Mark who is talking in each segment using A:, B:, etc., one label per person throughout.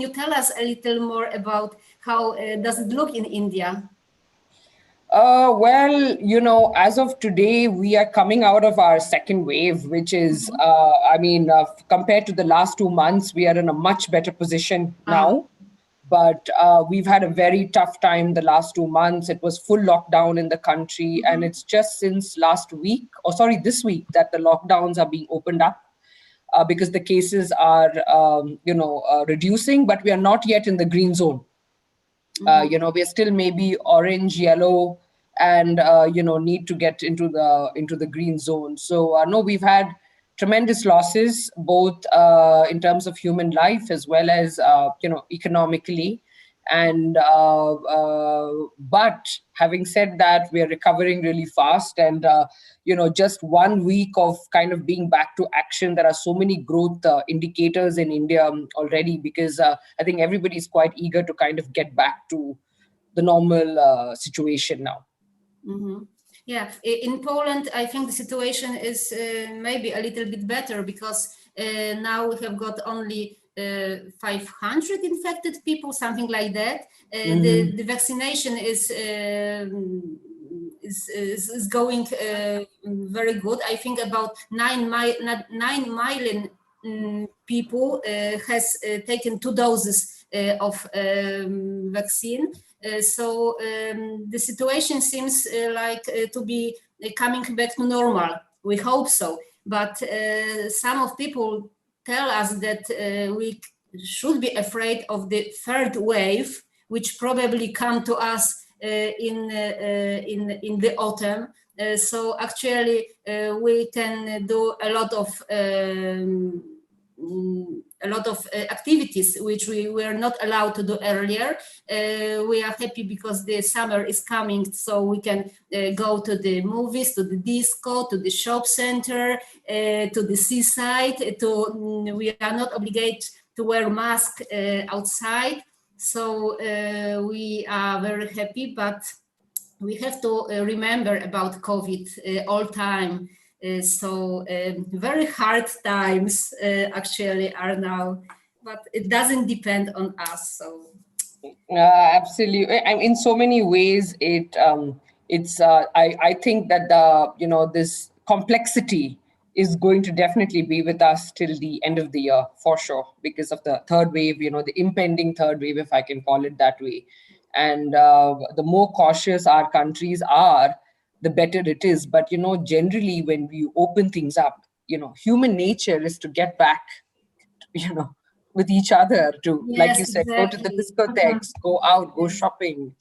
A: can you tell us a little more about how does it look in India?
B: Well, as of today, we are coming out of our second wave, which is, compared to the last 2 months, we are in a much better position now. But we've had a very tough time the last 2 months. It was full lockdown in the country. And it's just since this week, that the lockdowns are being opened up because the cases are, reducing, but we are not yet in the green zone. We're still maybe orange, yellow, and need to get into the green zone. So no, we've had tremendous losses, both in terms of human life as well as economically. And but having said that, we are recovering really fast. And just 1 week of kind of being back to action, there are so many growth indicators in India already, because I think everybody's quite eager to kind of get back to the normal situation now.
A: Mm-hmm. Yeah, in Poland, I think the situation is maybe a little bit better, because now we have got only 500 infected people, something like that. The vaccination is going very good. I think about 9 million people has taken 2 doses of vaccine. So the situation seems like to be coming back to normal. We hope so. But some of people tell us that we should be afraid of the third wave, which probably come to us in the autumn. So actually, we can do a lot of activities which we were not allowed to do earlier. We are happy because the summer is coming, so we can go to the movies, to the disco, to the shop center, to the seaside. We are not obligated to wear masks outside. So we are very happy, but we have to remember about COVID all time. So very hard times actually are now, but it doesn't depend on us. So
B: absolutely, in so many ways, I think that this complexity is going to definitely be with us till the end of the year for sure, because of the third wave, the impending third wave, if I can call it that way. And the more cautious our countries are, the better it is. But, generally when we open things up, human nature is to get back, with each other to,
A: yes,
B: like you said,
A: exactly.
B: Go to the discotheques, go out, go shopping,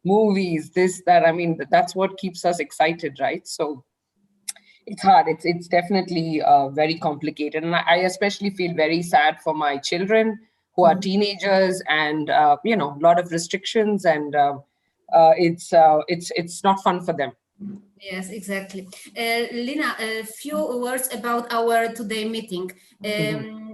B: movies, this, that. I mean, that's what keeps us excited, right? So it's hard. It's definitely very complicated. And I especially feel very sad for my children who are teenagers, and, a lot of restrictions, and it's not fun for them.
A: Yes, exactly. Lina, a few words about our today meeting.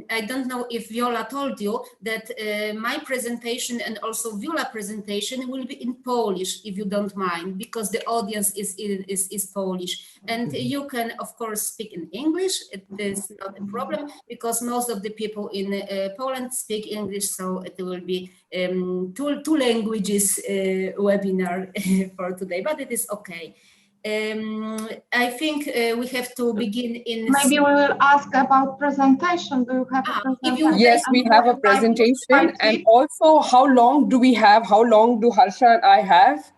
A: I don't know if Viola told you that my presentation and also Viola presentation will be in Polish, if you don't mind, because the audience is Polish. And you can, of course, speak in English. It is not a problem, because most of the people in Poland speak English, so it will be two languages webinar for today, but it is okay. I think we have to begin in...
C: Maybe we will ask about presentation. Do you have a presentation?
B: Yes, we have a presentation. And also, how long do we have? How long do Harsha and I have?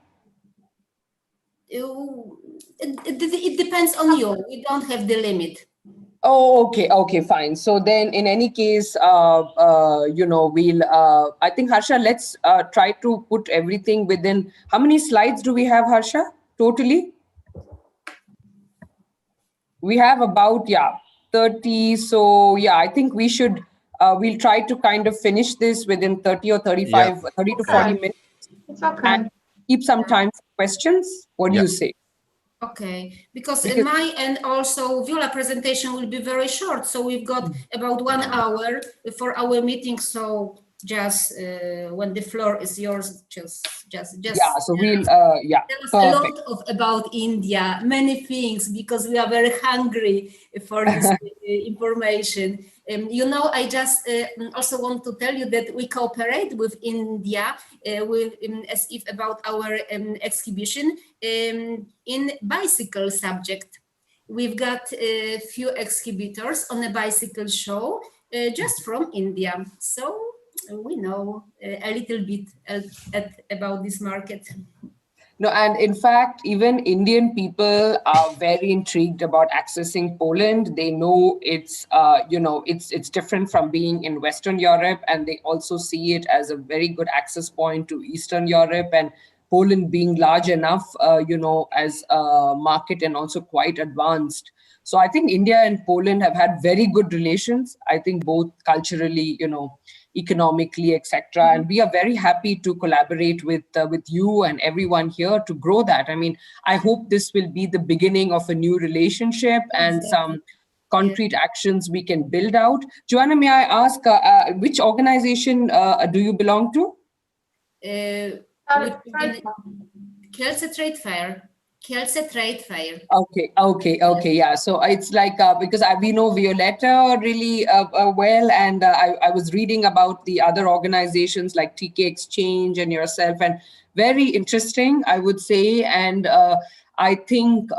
A: It depends on you. We don't have the limit.
B: Oh, okay, fine. So then, in any case, we'll. I think, Harsha, let's try to put everything within. How many slides do we have, Harsha, totally? We have about 30. So I think we should. We'll try to kind of finish this within 30 or 35, 30 to 40 minutes.
C: It's okay.
B: And keep some time for questions. What do you say?
A: Okay, because my and also Viola presentation will be very short, so we've got about 1 hour for our meeting. So just when the floor is yours, just
B: So we'll
A: tell us a lot about India, many things, because we are very hungry for this information. You know, I just also want to tell you that we cooperate with India as if about our exhibition in bicycle subject. We've got a few exhibitors on a bicycle show just from India. So we know a little bit about this market.
B: No, and in fact, even Indian people are very intrigued about accessing Poland. They know it's, it's different from being in Western Europe, and they also see it as a very good access point to Eastern Europe, and Poland being large enough, as a market and also quite advanced. So I think India and Poland have had very good relations. I think both culturally, economically, etc. And we are very happy to collaborate with you and everyone here to grow that. I mean, I hope this will be the beginning of a new relationship and some concrete actions we can build out. Joanna, may I ask, which organization do you belong to?
A: Kielce Trade Fair. Kielce Trade Fair.
B: Okay. Yeah. So it's like, because we know Violetta really well, and I was reading about the other organizations like TK Exchange and yourself, and very interesting, I would say. And I think,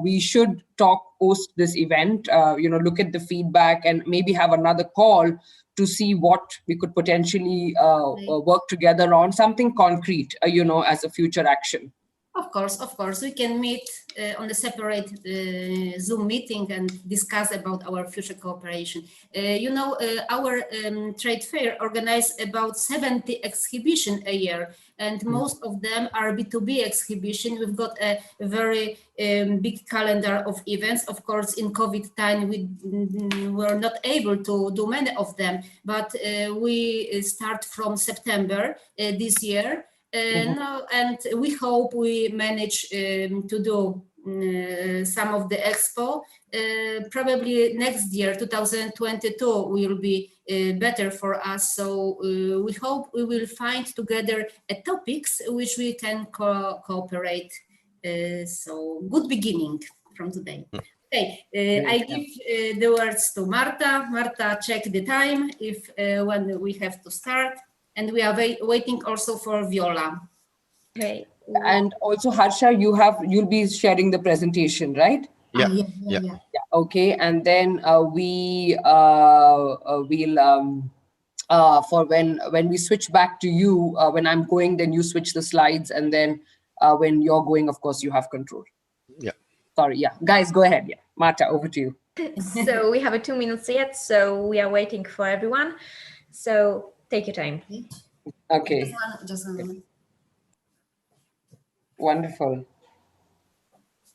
B: we should talk post this event, look at the feedback and maybe have another call to see what we could potentially work together on, something concrete, as a future action.
A: Of course, we can meet on a separate Zoom meeting and discuss about our future cooperation. Our trade fair organizes about 70 exhibitions a year, and most of them are B2B exhibition. We've got a very big calendar of events. Of course, in COVID time, we were not able to do many of them, but we start from September this year. And we hope we manage to do some of the expo. Probably next year, 2022, will be better for us. So we hope we will find together topics which we can cooperate. So good beginning from today. Okay, I give the words to Marta. Marta, check the time if when we have to start. And we are waiting also for Viola.
D: Okay.
B: And also Harsha, you'll be sharing the presentation, right?
A: Yeah.
B: Okay, and then we'll for when we switch back to you, when I'm going, then you switch the slides, and then when you're going, of course, you have control.
E: Yeah.
B: Sorry. Yeah, guys, go ahead. Yeah, Marta, over to you.
D: So we have 2 minutes yet, so we are waiting for everyone. So take your time.
B: Okay.
A: Just a moment.
B: Wonderful.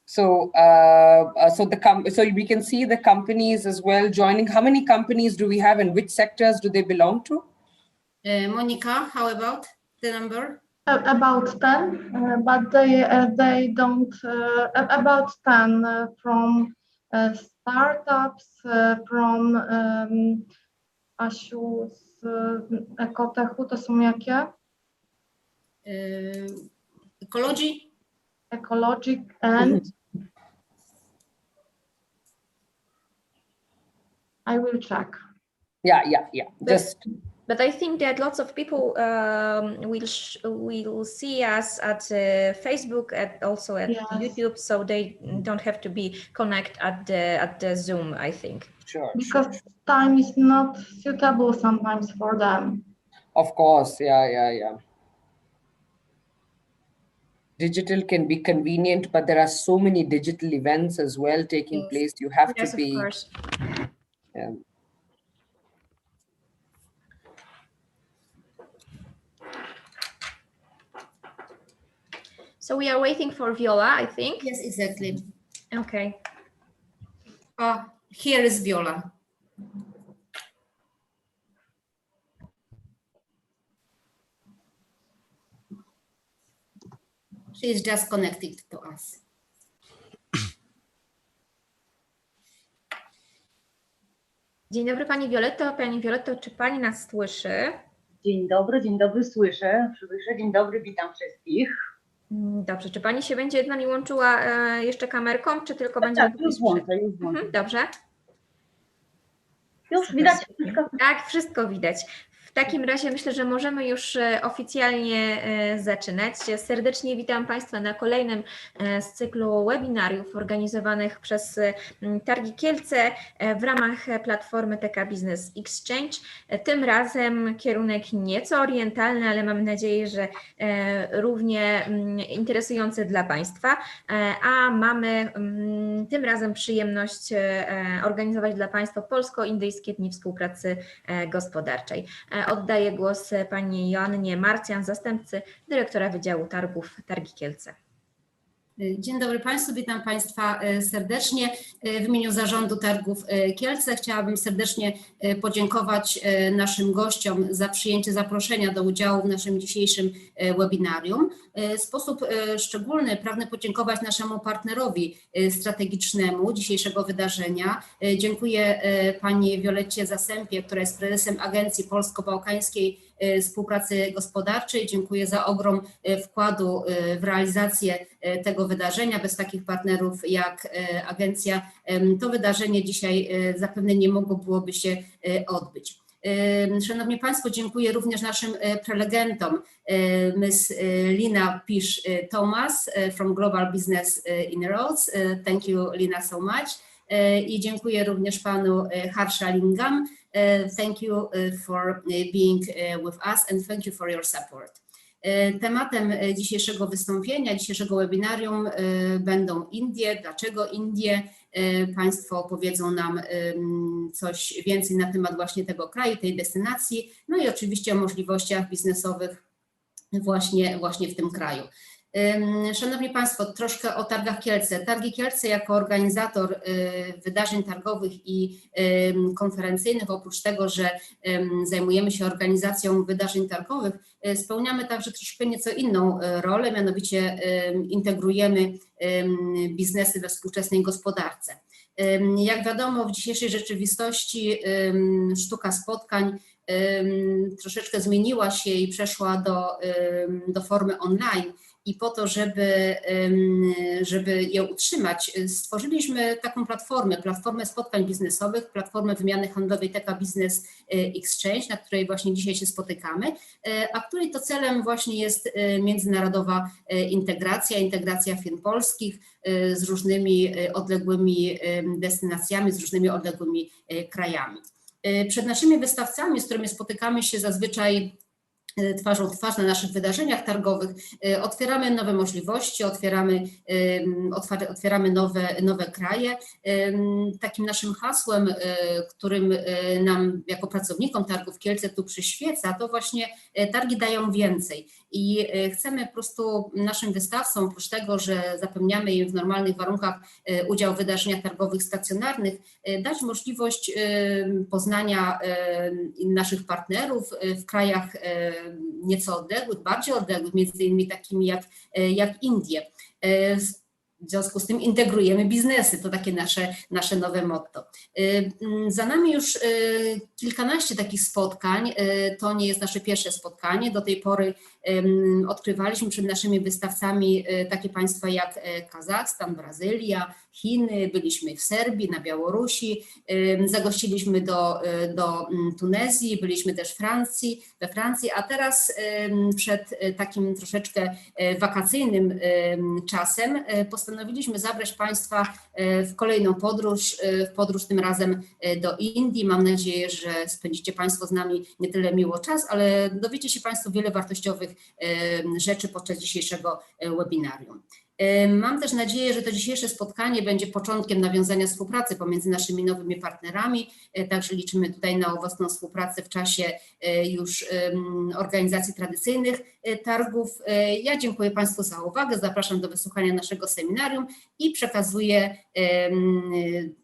B: So, so we can see the companies as well joining. How many companies do we have, and which sectors do they belong to?
A: Monica, how about the number?
C: About 10, but they don't. About 10 from startups, from Asiu z Ekotechu. To są jakie?
A: Ecology.
C: Ecologic and I will check.
B: Yeah.
D: But I think that lots of people will see us at Facebook and also at YouTube, so they don't have to be connect at the Zoom, I think.
B: Sure.
C: Because time is not suitable sometimes for them.
B: Of course, yeah. Digital can be convenient, but there are so many digital events as well taking place. You have to be.
D: Of course.
B: Yeah.
D: So we are waiting for Viola, I think.
A: Yes, exactly.
D: Okay.
A: Here is Viola. She is just connected to us.
D: Dzień dobry Pani Violetto. Pani Violetto, czy Pani nas słyszy?
F: Dzień dobry, słyszę. Dzień dobry, witam wszystkich.
D: Dobrze, czy Pani się będzie z nami łączyła jeszcze kamerką, czy tylko będzie...
F: Tak, już włączę.
D: Dobrze.
F: Już widać wszystko?
D: Tak, wszystko widać. W takim razie myślę, że możemy już oficjalnie zaczynać. Serdecznie witam Państwa na kolejnym z cyklu webinariów organizowanych przez Targi Kielce w ramach platformy TK Business Exchange. Tym razem kierunek nieco orientalny, ale mam nadzieję, że równie interesujący dla Państwa. A mamy tym razem przyjemność organizować dla Państwa Polsko-Indyjskie Dni Współpracy Gospodarczej. Oddaję głos pani Joannie Marcjan, zastępcy dyrektora Wydziału Targów Targi Kielce.
A: Dzień dobry Państwu, witam Państwa serdecznie. W imieniu Zarządu Targów Kielce chciałabym serdecznie podziękować naszym gościom za przyjęcie zaproszenia do udziału w naszym dzisiejszym webinarium. W sposób szczególny pragnę podziękować naszemu partnerowi strategicznemu dzisiejszego wydarzenia. Dziękuję pani Violetcie Zasępie, która jest prezesem Agencji Polsko-Bałkańskiej Współpracy Gospodarczej. Dziękuję za ogrom wkładu w realizację tego wydarzenia. Bez takich partnerów jak agencja to wydarzenie dzisiaj zapewne nie mogłoby się odbyć. Szanowni Państwo, dziękuję również naszym prelegentom, Ms. Lina Pisz-Thomas from Global Business Inroads. Thank you, Lina, so much. I dziękuję również panu Harsha Lingam. Thank you for being with us and thank you for your support. Tematem dzisiejszego wystąpienia, dzisiejszego webinarium będą Indie. Dlaczego Indie? Państwo opowiedzą nam coś więcej na temat właśnie tego kraju, tej destynacji, no i oczywiście o możliwościach biznesowych właśnie w tym kraju. Szanowni Państwo, troszkę o Targach Kielce. Targi Kielce jako organizator wydarzeń targowych i konferencyjnych, oprócz tego, że zajmujemy się organizacją wydarzeń targowych, spełniamy także troszkę nieco inną rolę, mianowicie integrujemy biznesy we współczesnej gospodarce. Jak wiadomo, w dzisiejszej rzeczywistości sztuka spotkań troszeczkę zmieniła się i przeszła do formy online. I po to, żeby je utrzymać, stworzyliśmy taką platformę spotkań biznesowych, platformę wymiany handlowej TK Business Exchange, na której właśnie dzisiaj się spotykamy, a której to celem właśnie jest międzynarodowa integracja firm polskich z różnymi odległymi destynacjami, z różnymi odległymi krajami. Przed naszymi wystawcami, z którymi spotykamy się zazwyczaj twarzą w twarz na naszych wydarzeniach targowych, otwieramy nowe możliwości, otwieramy nowe kraje. Takim naszym hasłem, którym nam jako pracownikom Targów Kielce tu przyświeca, to właśnie targi dają więcej. I chcemy po prostu naszym wystawcom, oprócz tego, że zapewniamy im w normalnych warunkach udział w wydarzeniach targowych stacjonarnych, dać możliwość poznania naszych partnerów w krajach nieco odległych, bardziej odległych, między innymi takimi jak Indie. W związku z tym integrujemy biznesy, to takie nasze nowe motto. Za nami już kilkanaście takich spotkań, to nie jest nasze pierwsze spotkanie. Do tej pory odkrywaliśmy przed naszymi wystawcami takie państwa jak Kazachstan, Brazylia, Chiny, byliśmy w Serbii, na Białorusi, zagościliśmy do Tunezji, byliśmy też we Francji, a teraz przed takim troszeczkę wakacyjnym czasem postanowiliśmy zabrać Państwa w kolejną podróż tym razem do Indii. Mam nadzieję, że spędzicie Państwo z nami nie tyle miło czas, ale dowiecie się Państwo wiele wartościowych rzeczy podczas dzisiejszego webinarium. Mam też nadzieję, że to dzisiejsze spotkanie będzie początkiem nawiązania współpracy pomiędzy naszymi nowymi partnerami, także liczymy tutaj na owocną współpracę w czasie już organizacji tradycyjnych targów. Ja dziękuję Państwu za uwagę, zapraszam do wysłuchania naszego seminarium i przekazuję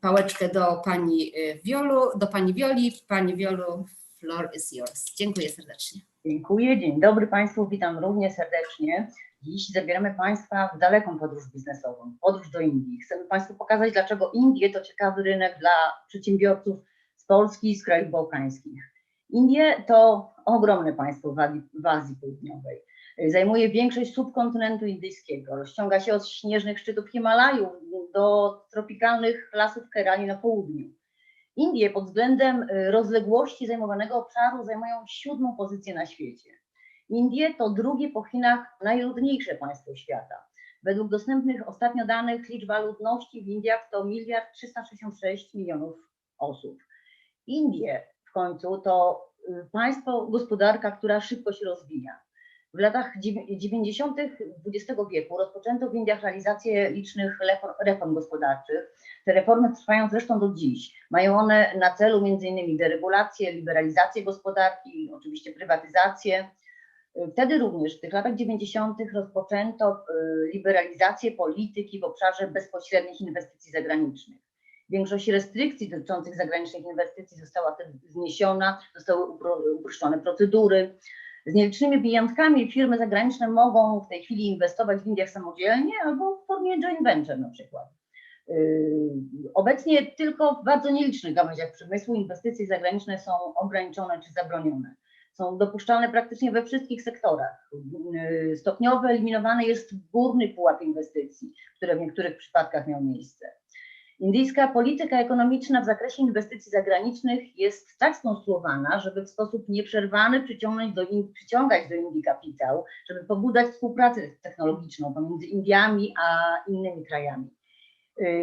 A: pałeczkę do Pani Wioli. Pani Wiolu, floor is yours. Dziękuję serdecznie.
F: Dziękuję, dzień dobry Państwu, witam równie serdecznie. Dziś zabieramy Państwa w daleką podróż biznesową, podróż do Indii. Chcemy Państwu pokazać, dlaczego Indie to ciekawy rynek dla przedsiębiorców z Polski i z krajów bałkańskich. Indie to ogromne państwo w Azji Południowej. Zajmuje większość subkontynentu indyjskiego, rozciąga się od śnieżnych szczytów Himalajów do tropikalnych lasów Kerali na południu. Indie pod względem rozległości zajmowanego obszaru zajmują 7. pozycję na świecie. Indie to drugie po Chinach najludniejsze państwo świata. Według dostępnych ostatnio danych liczba ludności w Indiach to 1 366 milionów osób. Indie w końcu to państwo, gospodarka, która szybko się rozwija. W latach 90. XX wieku rozpoczęto w Indiach realizację licznych reform gospodarczych. Te reformy trwają zresztą do dziś. Mają one na celu m.in. deregulację, liberalizację gospodarki, oczywiście prywatyzację. Wtedy również w tych latach 90. rozpoczęto liberalizację polityki w obszarze bezpośrednich inwestycji zagranicznych. Większość restrykcji dotyczących zagranicznych inwestycji została wtedy zniesiona, zostały uproszczone procedury. Z nielicznymi wyjątkami firmy zagraniczne mogą w tej chwili inwestować w Indiach samodzielnie albo w formie joint venture na przykład. Obecnie tylko w bardzo nielicznych gałęziach przemysłu inwestycje zagraniczne są ograniczone czy zabronione. Są dopuszczalne praktycznie we wszystkich sektorach. Stopniowo eliminowany jest górny pułap inwestycji, które w niektórych przypadkach miał miejsce. Indyjska polityka ekonomiczna w zakresie inwestycji zagranicznych jest tak skonstruowana, żeby w sposób nieprzerwany przyciągać do Indii kapitał, żeby pobudzać współpracę technologiczną pomiędzy Indiami a innymi krajami.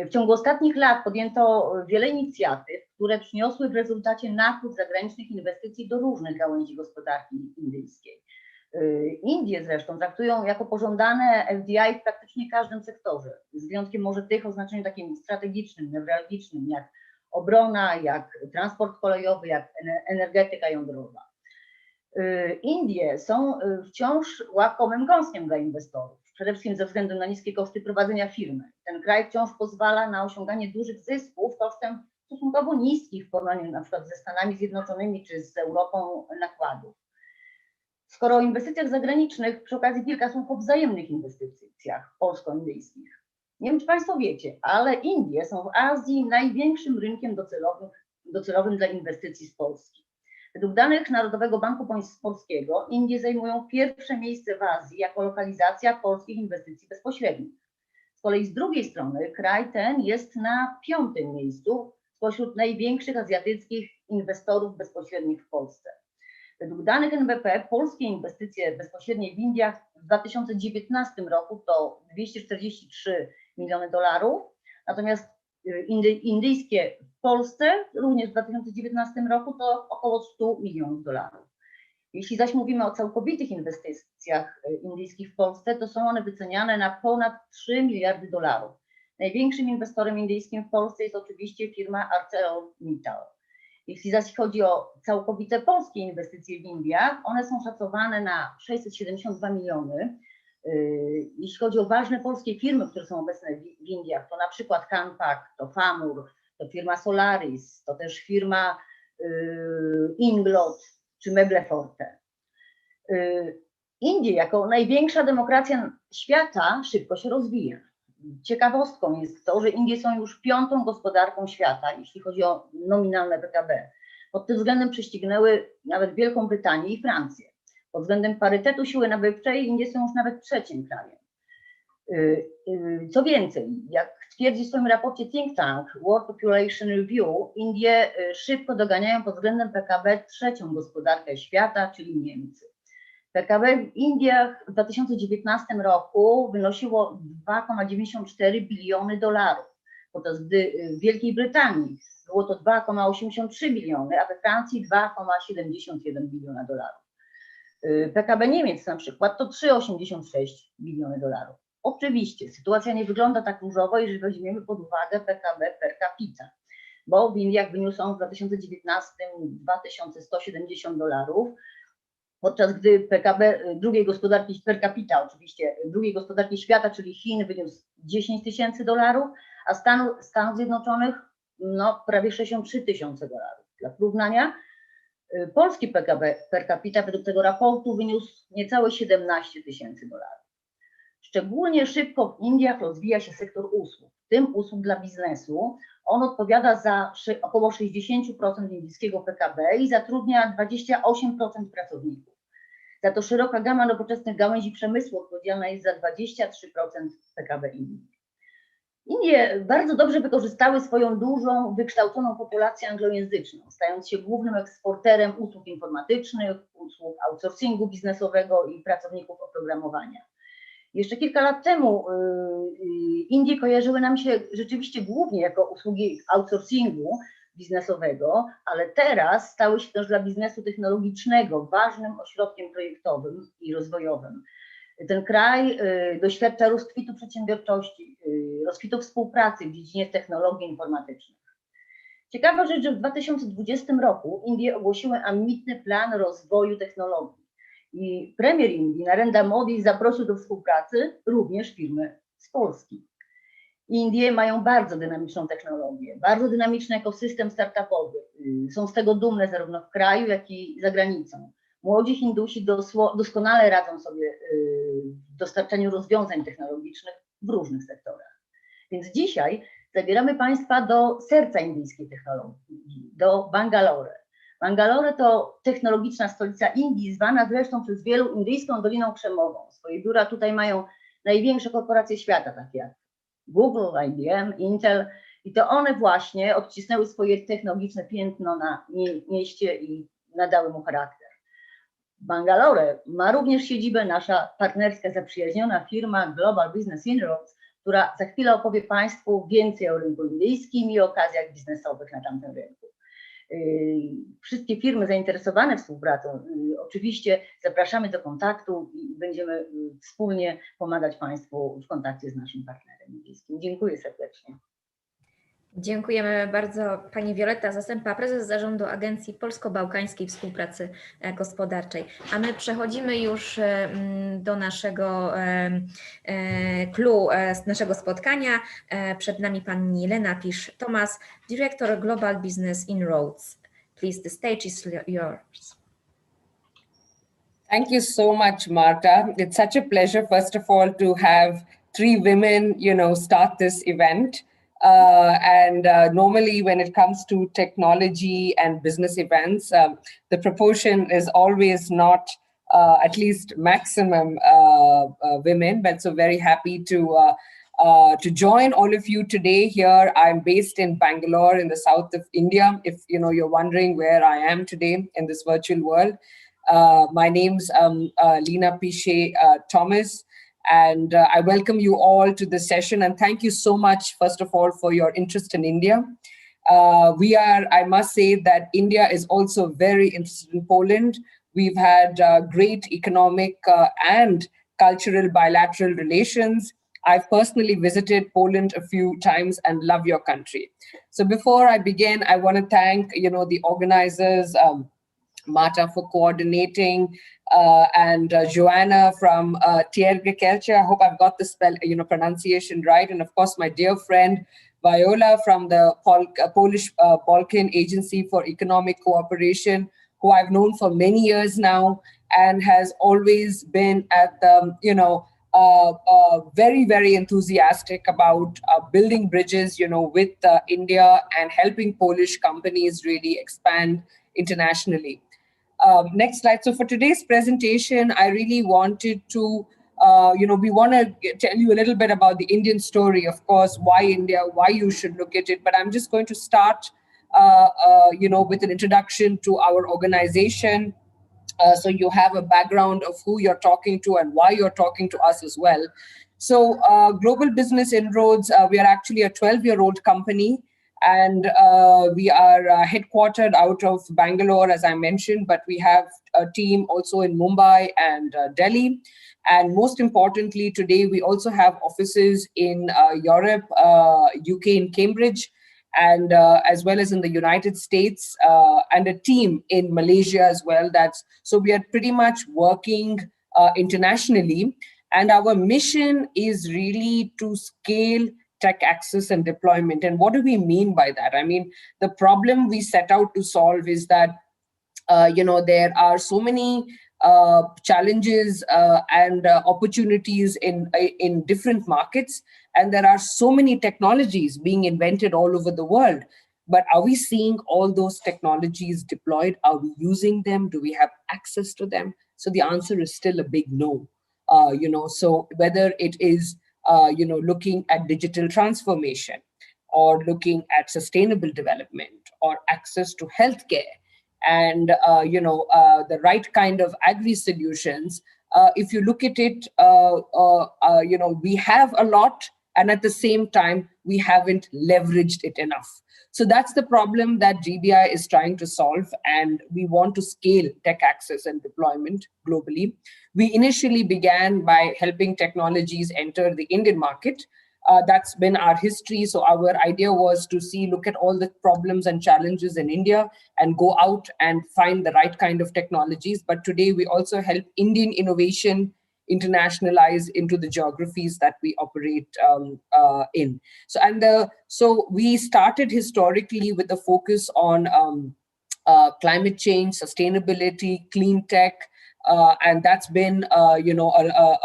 F: W ciągu ostatnich lat podjęto wiele inicjatyw, które przyniosły w rezultacie napływ zagranicznych inwestycji do różnych gałęzi gospodarki indyjskiej. Indie zresztą traktują jako pożądane FDI w praktycznie każdym sektorze, z wyjątkiem może tych o znaczeniu takim strategicznym, newralgicznym, jak obrona, jak transport kolejowy, jak energetyka jądrowa. Indie są wciąż łakomym kąskiem dla inwestorów, przede wszystkim ze względu na niskie koszty prowadzenia firmy. Ten kraj wciąż pozwala na osiąganie dużych zysków kosztem stosunkowo niskich w porównaniu na przykład ze Stanami Zjednoczonymi czy z Europą nakładów. Skoro o inwestycjach zagranicznych, przy okazji kilka słów o wzajemnych inwestycjach polsko-indyjskich. Nie wiem, czy Państwo wiecie, ale Indie są w Azji największym rynkiem docelowym dla inwestycji z Polski. Według danych Narodowego Banku Polskiego Indie zajmują pierwsze miejsce w Azji jako lokalizacja polskich inwestycji bezpośrednich. Z kolei z drugiej strony kraj ten jest na 5. miejscu spośród największych azjatyckich inwestorów bezpośrednich w Polsce. Według danych NBP polskie inwestycje bezpośrednie w Indiach w 2019 roku to 243 miliony dolarów, natomiast indyjskie w Polsce również w 2019 roku to około 100 milionów dolarów. Jeśli zaś mówimy o całkowitych inwestycjach indyjskich w Polsce, to są one wyceniane na ponad 3 miliardy dolarów. Największym inwestorem indyjskim w Polsce jest oczywiście firma ArcelorMittal. Jeśli zaś chodzi o całkowite polskie inwestycje w Indiach, one są szacowane na 672 miliony. Jeśli chodzi o ważne polskie firmy, które są obecne w Indiach, to na przykład Canpack, to Famur, to firma Solaris, to też firma Inglot czy Meble Forte. Indie jako największa demokracja świata szybko się rozwija. Ciekawostką jest to, że Indie są już 5. gospodarką świata, jeśli chodzi o nominalne PKB. Pod tym względem prześcignęły nawet Wielką Brytanię i Francję. Pod względem parytetu siły nabywczej Indie są już nawet 3. krajem. Co więcej, jak twierdzi w swoim raporcie think tank World Population Review, Indie szybko doganiają pod względem PKB 3. gospodarkę świata, czyli Niemcy. PKB w Indiach w 2019 roku wynosiło 2,94 biliony dolarów, podczas gdy w Wielkiej Brytanii było to 2,83 biliony, a we Francji 2,71 biliona dolarów. PKB Niemiec na przykład to 3,86 biliony dolarów. Oczywiście sytuacja nie wygląda tak różowo, jeżeli weźmiemy pod uwagę PKB per capita, bo w Indiach wyniósł on w 2019 2170 dolarów, podczas gdy PKB drugiej gospodarki per capita, oczywiście drugiej gospodarki świata, czyli Chin, wyniósł 10 tysięcy dolarów, a Stanów Zjednoczonych no, prawie 63 tysiące dolarów. Dla porównania polski PKB per capita według tego raportu wyniósł niecałe 17 tysięcy dolarów. Szczególnie szybko w Indiach rozwija się sektor usług, w tym usług dla biznesu. On odpowiada za około 60% indyjskiego PKB i zatrudnia 28% pracowników. Za to szeroka gama nowoczesnych gałęzi przemysłu odpowiedzialna jest za 23% PKB Indii. Indie bardzo dobrze wykorzystały swoją dużą, wykształconą populację anglojęzyczną, stając się głównym eksporterem usług informatycznych, usług outsourcingu biznesowego i pracowników oprogramowania. Jeszcze kilka lat temu Indie kojarzyły nam się rzeczywiście głównie jako usługi outsourcingu biznesowego, ale teraz stały się też dla biznesu technologicznego ważnym ośrodkiem projektowym i rozwojowym. Ten kraj doświadcza rozkwitu przedsiębiorczości, rozkwitu współpracy w dziedzinie technologii informatycznych. Ciekawa rzecz, że w 2020 roku Indie ogłosiły ambitny plan rozwoju technologii i premier Indii, Narendra Modi, zaprosił do współpracy również firmy z Polski. Indie mają bardzo dynamiczną technologię, bardzo dynamiczny ekosystem startupowy. Są z tego dumne zarówno w kraju, jak i za granicą. Młodzi Hindusi doskonale radzą sobie w dostarczaniu rozwiązań technologicznych w różnych sektorach. Więc dzisiaj zabieramy Państwa do serca indyjskiej technologii, do Bangalore. Bangalore to technologiczna stolica Indii, zwana zresztą przez wielu indyjską Doliną Krzemową. Swoje biura tutaj mają największe korporacje świata, takie jak Google, IBM, Intel, i to one właśnie odcisnęły swoje technologiczne piętno na mieście i nadały mu charakter. Bangalore ma również siedzibę nasza partnerska, zaprzyjaźniona firma Global Business Inroads, która za chwilę opowie Państwu więcej o rynku indyjskim i okazjach biznesowych na tamtym rynku. Wszystkie firmy zainteresowane współpracą oczywiście zapraszamy do kontaktu i będziemy wspólnie pomagać Państwu w kontakcie z naszym partnerem indyjskim. Dziękuję serdecznie.
D: Dziękujemy bardzo Pani Wioletta Zastępa, prezes zarządu Agencji Polsko-Bałkańskiej Współpracy Gospodarczej. A my przechodzimy już do naszego clou naszego spotkania. Przed nami Pani Lena Pisz-Tomas, Dyrektor Global Business Inroads. Please, the stage is yours.
B: Thank you so much, Marta. It's such a pleasure, first of all, to have three women, start this event. Normally when it comes to technology and business events, the proportion is always not at least maximum women, but so very happy to join all of you today here. I'm based in Bangalore in the south of India. If you're wondering where I am today in this virtual world, my name's Lena Piche-Thomas. And I welcome you all to this session. And thank you so much, first of all, for your interest in India. I must say that India is also very interested in Poland. We've had great economic and cultural bilateral relations. I've personally visited Poland a few times and love your country. So before I begin, I want to thank, the organizers, Marta for coordinating, and Joanna from Tiergekerche. I hope I've got the pronunciation right. And of course, my dear friend Viola from the Polish Balkan Agency for Economic Cooperation, who I've known for many years now and has always been at the, very, very enthusiastic about building bridges, with India and helping Polish companies really expand internationally. Next slide. So for today's presentation, I really wanted to, we want to tell you a little bit about the Indian story, of course, why India, why you should look at it. But I'm just going to start, with an introduction to our organization. So you have a background of who you're talking to and why you're talking to us as well. So Global Business Inroads, we are actually a 12-year-old company. And we are headquartered out of Bangalore, as I mentioned, but we have a team also in Mumbai and Delhi. And most importantly, today, we also have offices in Europe, UK in Cambridge, and as well as in the United States, and a team in Malaysia as well. So we are pretty much working internationally. And our mission is really to scale tech access and deployment. And what do we mean by that? I mean, the problem we set out to solve is that, there are so many challenges and opportunities in different markets. And there are so many technologies being invented all over the world. But are we seeing all those technologies deployed? Are we using them? Do we have access to them? So the answer is still a big no. So whether it is looking at digital transformation, or looking at sustainable development, or access to healthcare, and the right kind of agri solutions. If you look at it, we have a lot, and at the same time, we haven't leveraged it enough. So that's the problem that GBI is trying to solve, and we want to scale tech access and deployment globally. We initially began by helping technologies enter the Indian market. That's been our history. So our idea was to look at all the problems and challenges in India and go out and find the right kind of technologies. But today we also help Indian innovation internationalize into the geographies that we operate in. So we started historically with a focus on climate change, sustainability, clean tech, and that's been a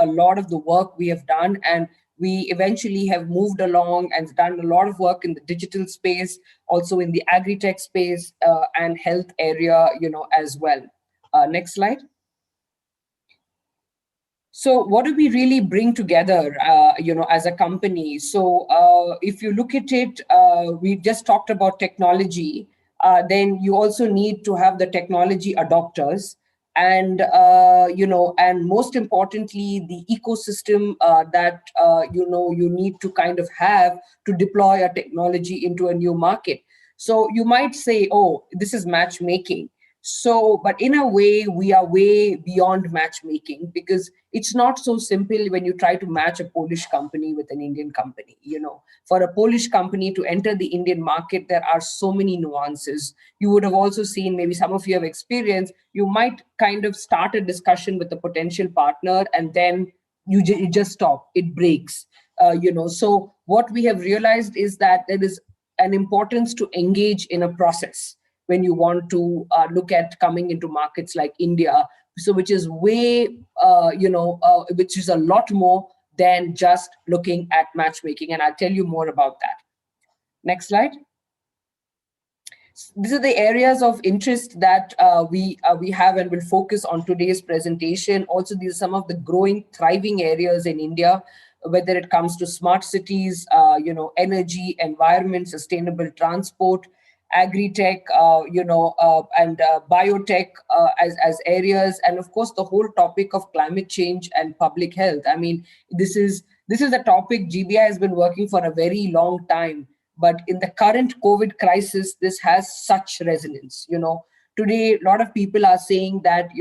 B: lot of the work we have done. And we eventually have moved along and done a lot of work in the digital space, also in the agri-tech space, and health area, as well. Next slide. So what do we really bring together, as a company? So if you look at it, we just talked about technology. Then you also need to have the technology adopters, and and most importantly, the ecosystem that you need to kind of have to deploy a technology into a new market. So you might say, oh, this is matchmaking. So, but in a way, we are way beyond matchmaking, because it's not so simple when you try to match a Polish company with an Indian company. For a Polish company to enter the Indian market, there are so many nuances. You would have also seen, maybe some of you have experienced, you might kind of start a discussion with a potential partner, and then you just stop, it breaks. So what we have realized is that there is an importance to engage in a process when you want to look at coming into markets like India. So which is way, which is a lot more than just looking at matchmaking. And I'll tell you more about that. Next slide. These are the areas of interest that we have and will focus on today's presentation. Also, these are some of the growing, thriving areas in India, whether it comes to smart cities, energy, environment, sustainable transport, agri-tech, and biotech as areas, and of course the whole topic of climate change and public health. I mean, this is a topic GBI has been working for a very long time, but in the current COVID crisis, this has such resonance. Today a lot of people are saying that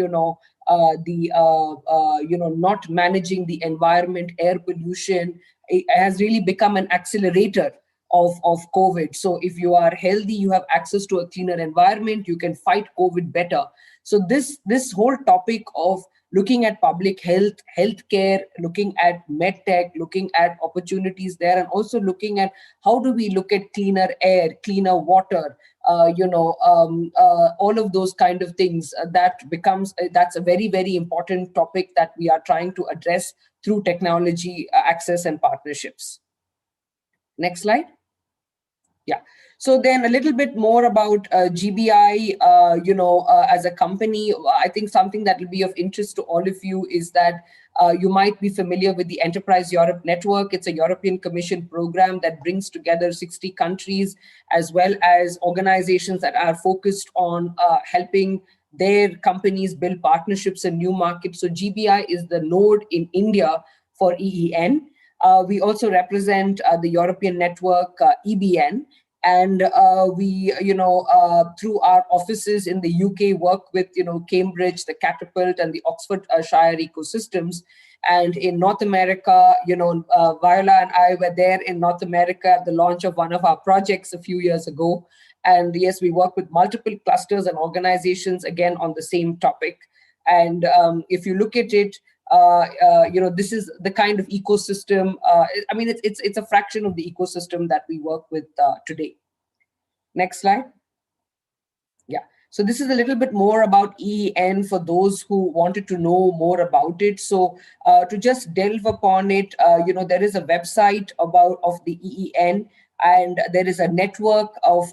B: not managing the environment, air pollution, it has really become an accelerator of COVID. So if you are healthy, you have access to a cleaner environment, you can fight COVID better. So this whole topic of looking at public health, healthcare, looking at medtech, looking at opportunities there, and also looking at how do we look at cleaner air, cleaner water, all of those kind of things, that's a very, very important topic that we are trying to address through technology access and partnerships. Next slide. Yeah. So then a little bit more about GBI, as a company. I think something that will be of interest to all of you is that you might be familiar with the Enterprise Europe Network. It's a European Commission program that brings together 60 countries, as well as organizations that are focused on helping their companies build partnerships in new markets. So GBI is the node in India for EEN. We also represent the European network, EBN, and we, through our offices in the UK, work with, Cambridge, the Catapult, and the Oxfordshire ecosystems. And in North America, Viola and I were there in North America at the launch of one of our projects a few years ago. And yes, we work with multiple clusters and organizations, again, on the same topic. And if you look at it, this is the kind of ecosystem. I mean, it's a fraction of the ecosystem that we work with today. Next slide. Yeah. So this is a little bit more about EEN for those who wanted to know more about it. So to just delve upon it, there is a website of the EEN. And there is a network of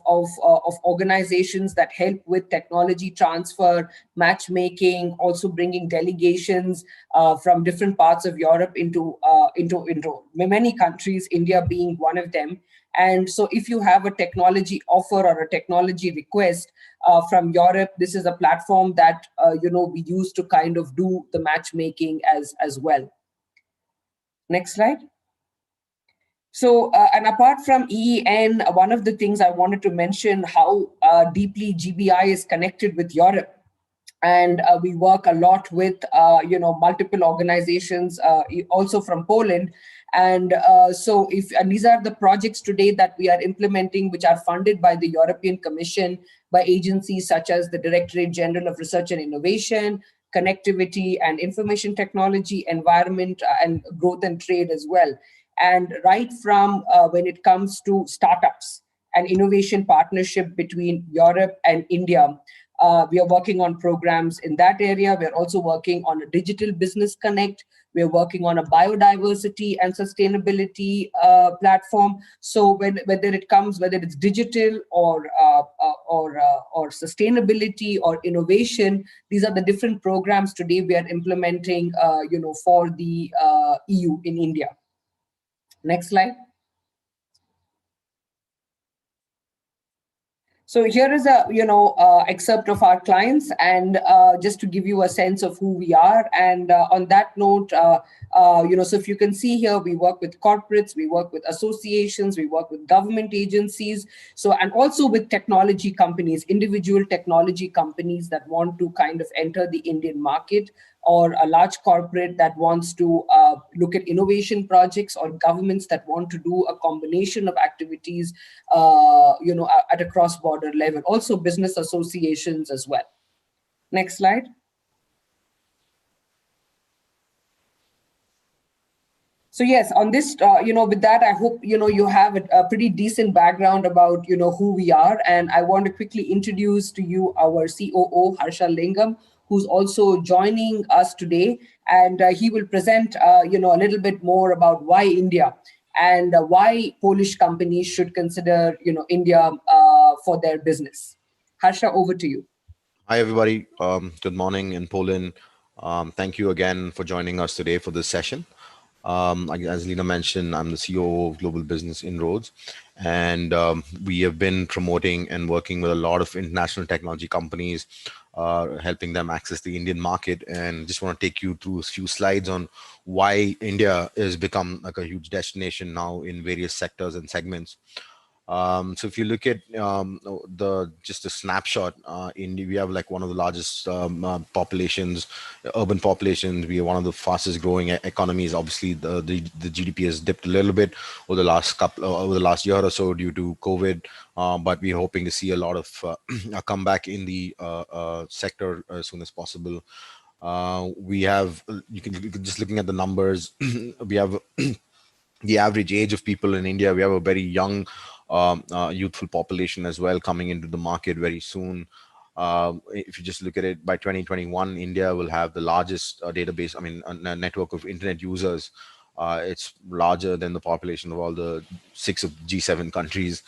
B: organizations that help with technology transfer, matchmaking, also bringing delegations from different parts of Europe into many countries, India being one of them. And so if you have a technology offer or a technology request from Europe, this is a platform that we use to kind of do the matchmaking as well. Next slide. So, and apart from EEN, one of the things I wanted to mention how deeply GBI is connected with Europe. And we work a lot with, multiple organizations, also from Poland. And and these are the projects today that we are implementing, which are funded by the European Commission, by agencies such as the Directorate General of Research and Innovation, Connectivity and Information Technology, Environment and Growth and Trade as well. And right from when it comes to startups and innovation partnership between Europe and India, we are working on programs in that area. We're also working on a digital business connect. We're working on a biodiversity and sustainability platform. So whether it's digital or sustainability or innovation, these are the different programs today we are implementing, for the EU in India. Next slide. So here is a excerpt of our clients, and just to give you a sense of who we are. And on that note, so if you can see here, we work with corporates, we work with associations, we work with government agencies. So and also with technology companies, individual technology companies that want to kind of enter the Indian market, or a large corporate that wants to look at innovation projects, or governments that want to do a combination of activities, at a cross-border level. Also business associations as well. Next slide. So yes, on this, with that, I hope, you have a pretty decent background about, who we are. And I want to quickly introduce to you our COO, Harsha Lingam, who's also joining us today. And he will present, a little bit more about why India and why Polish companies should consider, India for their business. Harsha, over to you.
E: Hi, everybody. Good morning in Poland. Thank you again for joining us today for this session. As Lena mentioned, I'm the COO of Global Business Inroads, and we have been promoting and working with a lot of international technology companies, helping them access the Indian market. And just want to take you through a few slides on why India has become like a huge destination now in various sectors and segments. So if you look at just a snapshot, India, we have like one of the largest populations, urban populations. We are one of the fastest growing economies. Obviously, the GDP has dipped a little bit over the last year or so due to COVID, but we're hoping to see a lot of a comeback in the sector as soon as possible. We have, you can just looking at the numbers, we have the average age of people in India. We have a very young, youthful population as well coming into the market very soon. If you just look at it, by 2021, India will have the largest database, a network of internet users. It's larger than the population of all the 6 of G7 countries.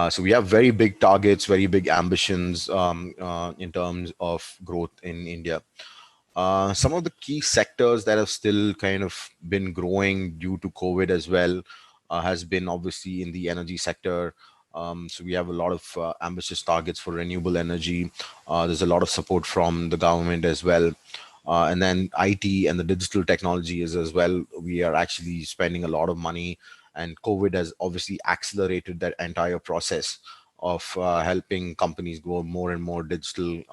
E: So we have very big targets, very big ambitions in terms of growth in India. Some of the key sectors that have still kind of been growing due to COVID as well has been obviously in the energy sector. So we have a lot of ambitious targets for renewable energy. There's a lot of support from the government as well. And then IT and the digital technology is as well. We are actually spending a lot of money, and COVID has obviously accelerated that entire process of helping companies go more and more digital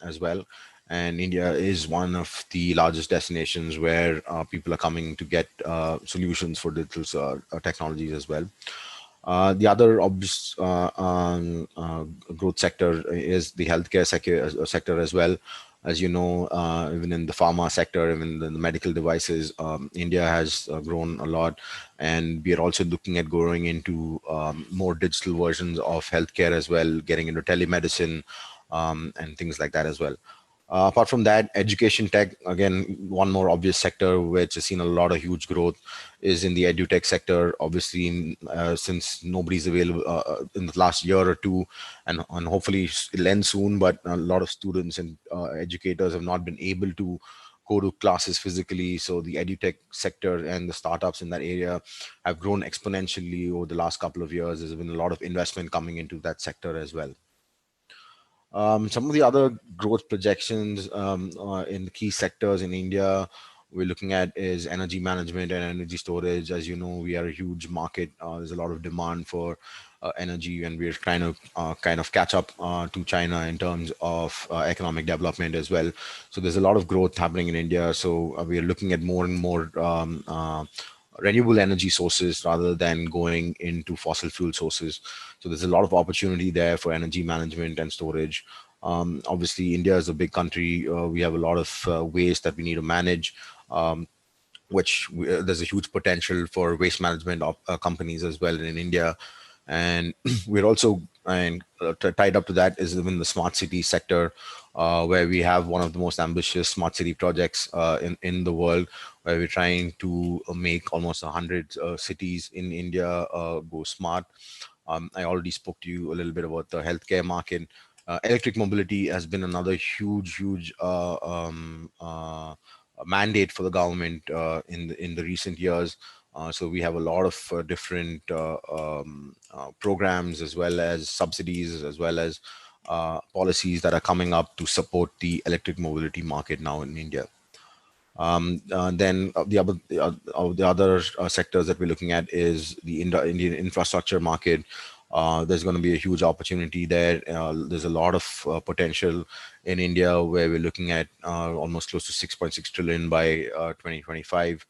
E: as well. And India is one of the largest destinations where people are coming to get solutions for digital technologies as well. The other obvious growth sector is the healthcare sector as well. As you know, even in the pharma sector, even in the medical devices, India has grown a lot. And we are also looking at growing into more digital versions of healthcare as well, getting into telemedicine and things like that as well. Apart from that, education tech, again, one more obvious sector which has seen a lot of huge growth is in the edutech sector. Obviously, since nobody's available in the last year or two, and hopefully it'll end soon, but a lot of students and educators have not been able to go to classes physically. So the edutech sector and the startups in that area have grown exponentially over the last couple of years. There's been a lot of investment coming into that sector as well. Some of the other growth projections in key sectors in India we're looking at is energy management and energy storage. As you know, we are a huge market. There's a lot of demand for energy, and we're trying to kind of catch up to China in terms of economic development as well. So there's a lot of growth happening in India. So we are looking at more and more renewable energy sources rather than going into fossil fuel sources. So there's a lot of opportunity there for energy management and storage. Obviously, India is a big country. We have a lot of waste that we need to manage, there's a huge potential for waste management companies as well in India. And we're also tied up to that is even the smart city sector, where we have one of the most ambitious smart city projects in the world, where we're trying to make almost 100 cities in India go smart. I already spoke to you a little bit about the healthcare market. Electric mobility has been another huge mandate for the government in the recent years. So we have a lot of different programs, as well as subsidies, as well as policies that are coming up to support the electric mobility market now in India. Then the other sectors that we're looking at is the Indian infrastructure market. There's going to be a huge opportunity there. There's a lot of potential in India, where we're looking at almost close to 6.6 trillion by 2025.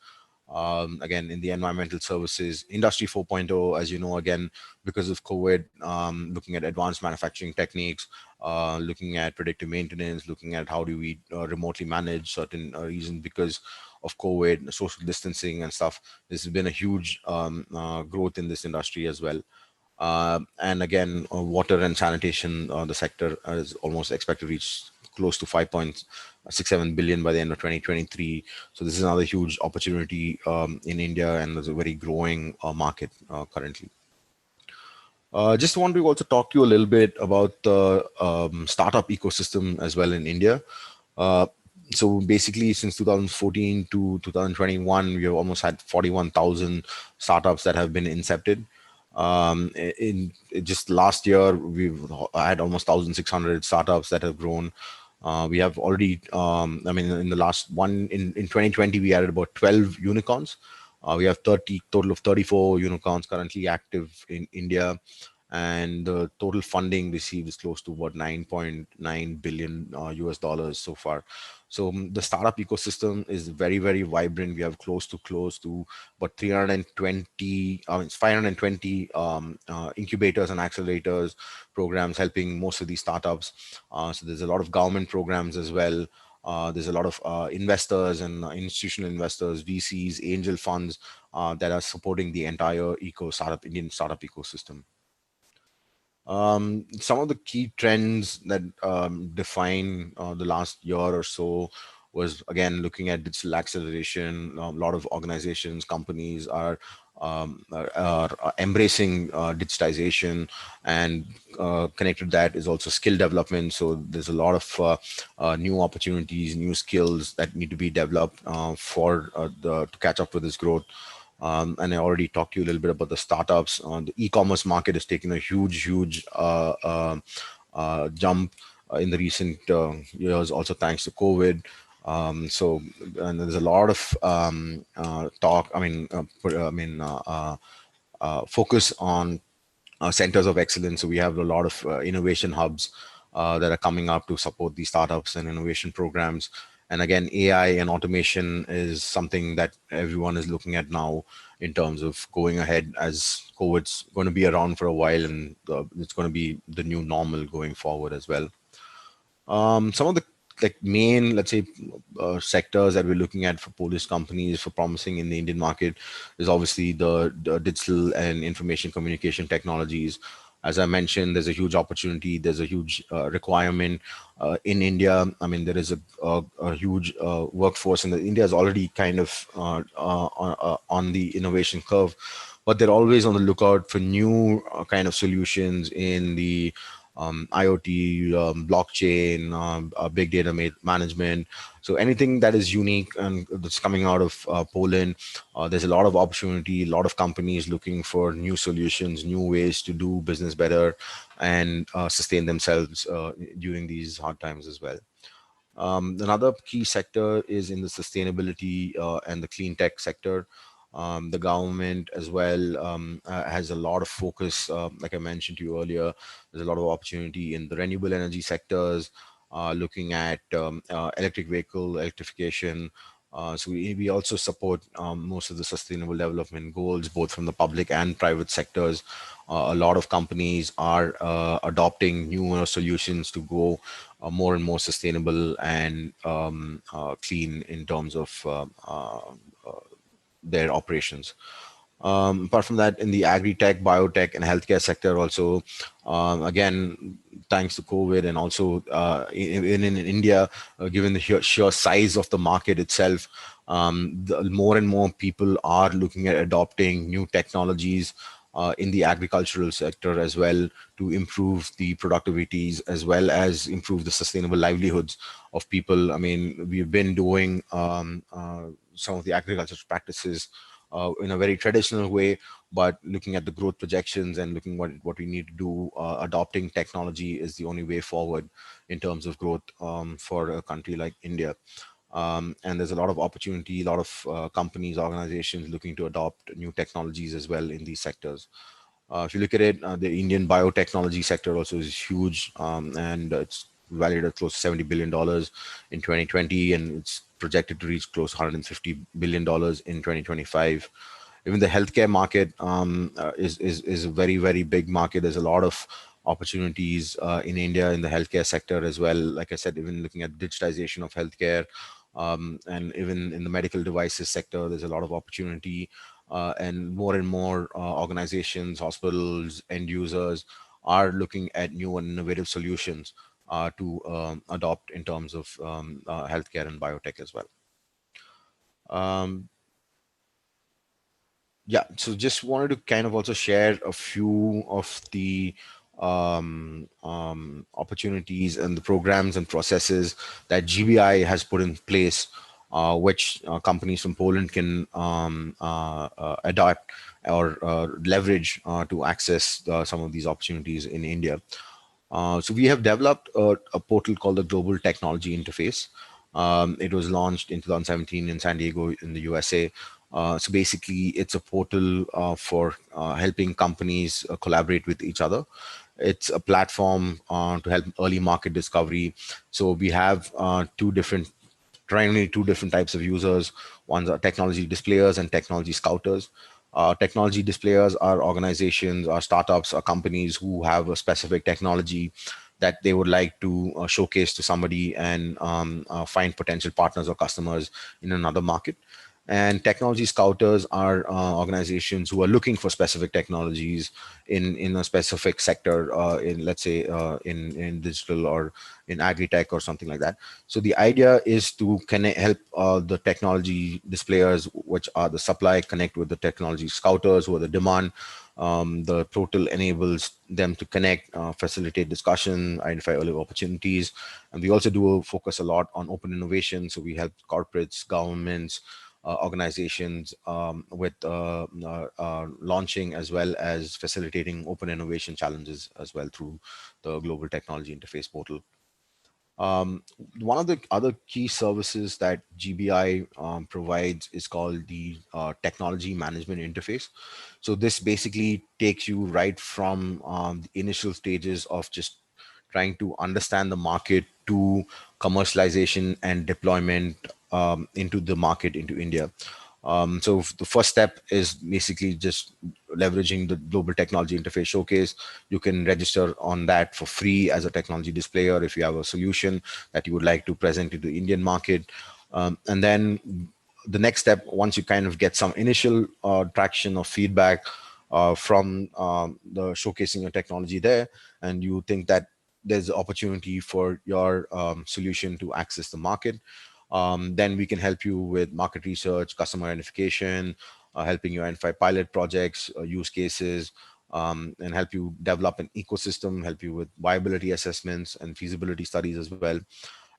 E: Again, in the environmental services, Industry 4.0, as you know, again, because of COVID, looking at advanced manufacturing techniques, looking at predictive maintenance, looking at how do we remotely manage certain regions because of COVID, social distancing and stuff. This has been a huge growth in this industry as well. And again, water and sanitation, the sector is almost expected to reach close to 5.67 billion by the end of 2023. So this is another huge opportunity in India, and there's a very growing market currently. Just want to also talk to you a little bit about the startup ecosystem as well in India. So basically, since 2014 to 2021, we have almost had 41,000 startups that have been incepted. In just last year, we've had almost 1,600 startups that have grown. We have already, in the last one, in 2020, we added about 12 unicorns. We have total of 34 unicorns currently active in India. And the total funding received is close to about $9.9 billion US so far. So the startup ecosystem is very, very vibrant. We have close to about 520 incubators and accelerators programs helping most of these startups. So there's a lot of government programs as well. There's a lot of investors and institutional investors, VCs, angel funds that are supporting the entire Indian startup ecosystem. Some of the key trends that define the last year or so was, again, looking at digital acceleration. A lot of organizations, companies are embracing digitization, and connected to that is also skill development. So there's a lot of new opportunities, new skills that need to be developed to catch up with this growth. And I already talked to you a little bit about the startups. The e-commerce market has taken a huge jump in the recent years, also thanks to COVID. And there's a lot of talk. Focus on centers of excellence. So we have a lot of innovation hubs that are coming up to support these startups and innovation programs. And again, AI and automation is something that everyone is looking at now in terms of going ahead, as COVID's going to be around for a while, and it's going to be the new normal going forward as well. Some of the main, let's say, sectors that we're looking at for Polish companies for promising in the Indian market is obviously the digital and information communication technologies. As I mentioned, there's a huge opportunity. There's a huge requirement in India. I mean, there is a huge workforce, and India is already kind of on the innovation curve, but they're always on the lookout for new kind of solutions in the IoT, blockchain, big data management. So anything that is unique and that's coming out of Poland, there's a lot of opportunity, a lot of companies looking for new solutions, new ways to do business better and sustain themselves during these hard times as well. Another key sector is in the sustainability and the clean tech sector. The government as well has a lot of focus, like I mentioned to you earlier. There's a lot of opportunity in the renewable energy sectors, looking at electric vehicle electrification. So we also support most of the sustainable development goals, both from the public and private sectors. A lot of companies are adopting newer solutions to go more and more sustainable and clean in terms of their operations. Apart from that, in the agri-tech, biotech, and healthcare sector also, again, thanks to COVID and also in India, given the sheer size of the market itself, more and more people are looking at adopting new technologies in the agricultural sector as well to improve the productivities as well as improve the sustainable livelihoods of people. I mean, we've been doing some of the agricultural practices in a very traditional way, but looking at the growth projections and looking what we need to do, adopting technology is the only way forward in terms of growth for a country like India. And there's a lot of opportunity, a lot of companies, organizations looking to adopt new technologies as well in these sectors. If you look at it, the Indian biotechnology sector also is huge, and it's valued at close to $70 billion in 2020, and it's projected to reach close to $150 billion in 2025. Even the healthcare market is a very, very big market. There's a lot of opportunities in India in the healthcare sector as well. Like I said, even looking at digitization of healthcare, and even in the medical devices sector, there's a lot of opportunity. And more organizations, hospitals, end users are looking at new and innovative solutions to adopt in terms of healthcare and biotech as well. Yeah, so just wanted to kind of also share a few of the opportunities and the programs and processes that GBI has put in place, which companies from Poland can adopt or leverage to access some of these opportunities in India. So we have developed a portal called the Global Technology Interface. It was launched in 2017 in San Diego in the USA. So basically, it's a portal for helping companies collaborate with each other. It's a platform to help early market discovery. So we have primarily two different types of users. One's are technology displayers and technology scouters. Technology displayers are organizations, are startups, are companies who have a specific technology that they would like to showcase to somebody and find potential partners or customers in another market. And technology scouters are organizations who are looking for specific technologies in a specific sector, in let's say in digital or in agri-tech or something like that. So the idea is to help the technology displayers, which are the supply, connect with the technology scouters who are the demand. The portal enables them to connect, facilitate discussion, identify early opportunities. And we also do focus a lot on open innovation. So we help corporates, governments, organizations with launching as well as facilitating open innovation challenges as well through the Global Technology Interface portal. One of the other key services that GBI provides is called the Technology Management Interface. So this basically takes you right from the initial stages of just trying to understand the market to commercialization and deployment into the market, into India. So the first step is basically just leveraging the Global Technology Interface Showcase. You can register on that for free as a technology displayer if you have a solution that you would like to present to the Indian market. And then the next step, once you kind of get some initial traction or feedback, from the showcasing your technology there, and you think that there's opportunity for your solution to access the market, then we can help you with market research, customer identification, helping you identify pilot projects, use cases, and help you develop an ecosystem, help you with viability assessments and feasibility studies as well.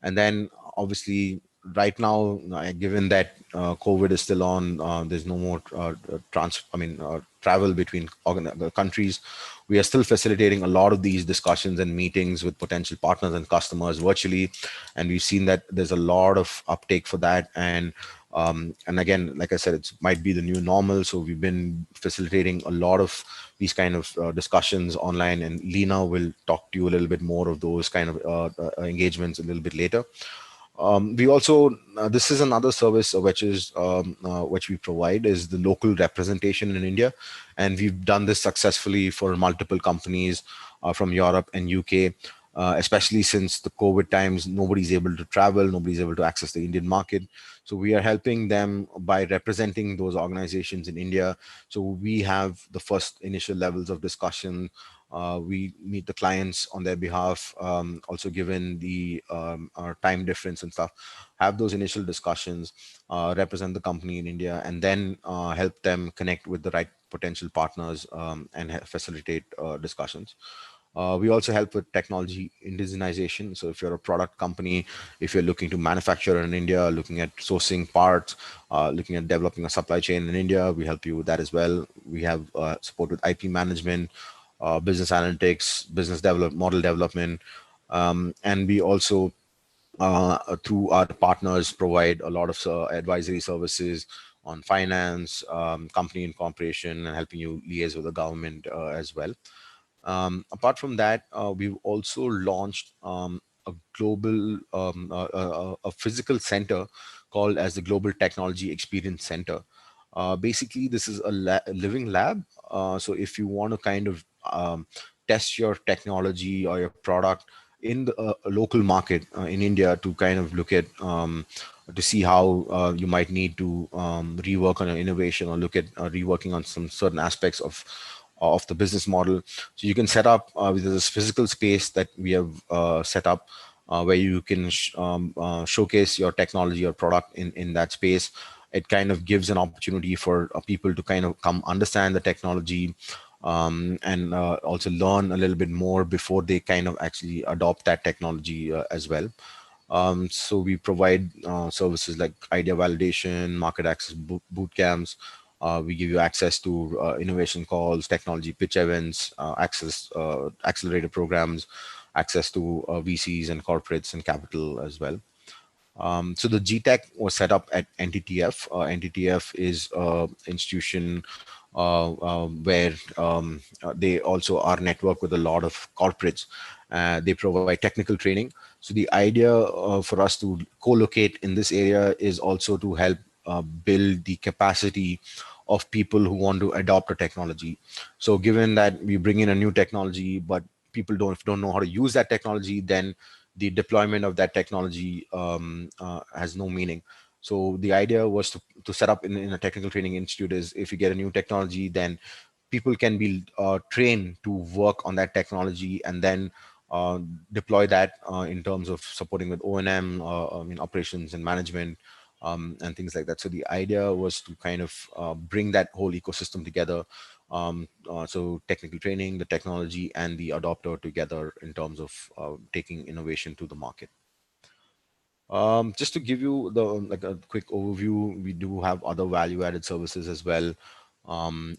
E: And then obviously right now, given that COVID is still on, there's no more travel between countries. We are still facilitating a lot of these discussions and meetings with potential partners and customers virtually, and we've seen that there's a lot of uptake for that. And again, like I said, it might be the new normal. So we've been facilitating a lot of these kind of discussions online, and Lena will talk to you a little bit more of those kind of engagements a little bit later. We also, this is another service which we provide, is the local representation in India. And we've done this successfully for multiple companies from Europe and UK, especially since the COVID times. Nobody's able to travel, nobody's able to access the Indian market. So we are helping them by representing those organizations in India. So we have the first initial levels of discussion. We meet the clients on their behalf, also given the our time difference and stuff, have those initial discussions, represent the company in India, and then help them connect with the right potential partners and facilitate discussions. We also help with technology indigenization. So if you're a product company, if you're looking to manufacture in India, looking at sourcing parts, looking at developing a supply chain in India, we help you with that as well. We have support with IP management, business analytics, model development, and we also, through our partners, provide a lot of advisory services on finance, company incorporation, and helping you liaise with the government as well. Apart from that, we've also launched a global, a physical center called as the Global Technology Experience Center. Basically, this is a living lab. So if you want to kind of test your technology or your product in the local market in India, to kind of look at to see how you might need to rework on an innovation, or look at reworking on some certain aspects of the business model. So you can set up with this physical space that we have set up, where you can showcase your technology or product in that space. It kind of gives an opportunity for people to kind of come understand the technology, and also learn a little bit more before they kind of actually adopt that technology as well. So we provide services like idea validation, market access boot camps. We give you access to innovation calls, technology pitch events, accelerator programs, access to VCs and corporates and capital as well. So the GTEC was set up at NTTF. NTTF is an institution where they also are networked with a lot of corporates. They provide technical training. So the idea for us to co-locate in this area is also to help build the capacity of people who want to adopt a technology. So given that we bring in a new technology, but people don't know how to use that technology, then the deployment of that technology has no meaning. So the idea was to set up in a technical training institute is, if you get a new technology, then people can be trained to work on that technology, and then deploy that in terms of supporting with O&M, operations and management, and things like that. So the idea was to kind of bring that whole ecosystem together. So technical training, the technology, and the adopter together in terms of taking innovation to the market. Just to give you a quick overview, we do have other value-added services as well.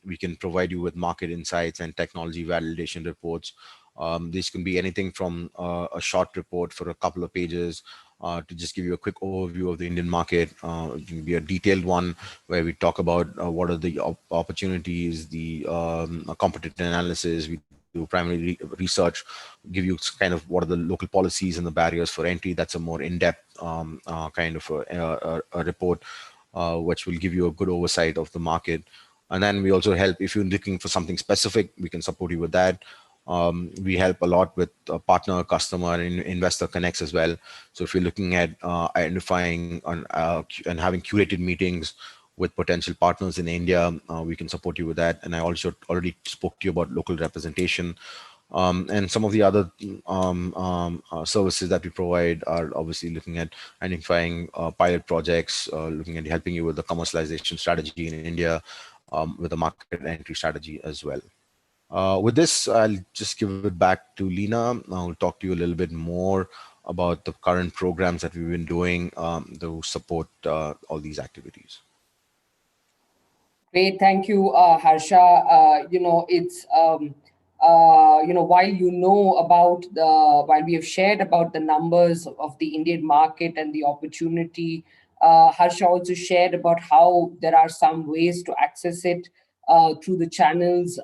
E: We can provide you with market insights and technology validation reports. This can be anything from a short report for a couple of pages to just give you a quick overview of the Indian market. It can be a detailed one where we talk about what are the opportunities, the competitive analysis. We do primary research, give you kind of what are the local policies and the barriers for entry. That's a more in-depth kind of a report, which will give you a good oversight of the market. And then we also help, if you're looking for something specific, we can support you with that. We help a lot with partner, customer, and investor connects as well. So if you're looking at identifying and having curated meetings with potential partners in India, we can support you with that. And I also already spoke to you about local representation. And some of the other services that we provide are obviously looking at identifying pilot projects, looking at helping you with the commercialization strategy in India, with the market entry strategy as well. With this, I'll just give it back to Lena. I'll talk to you a little bit more about the current programs that we've been doing to support all these activities.
B: Great, thank you, Harsha. It's while we have shared about the numbers of the Indian market and the opportunity, Harsha also shared about how there are some ways to access it through the channels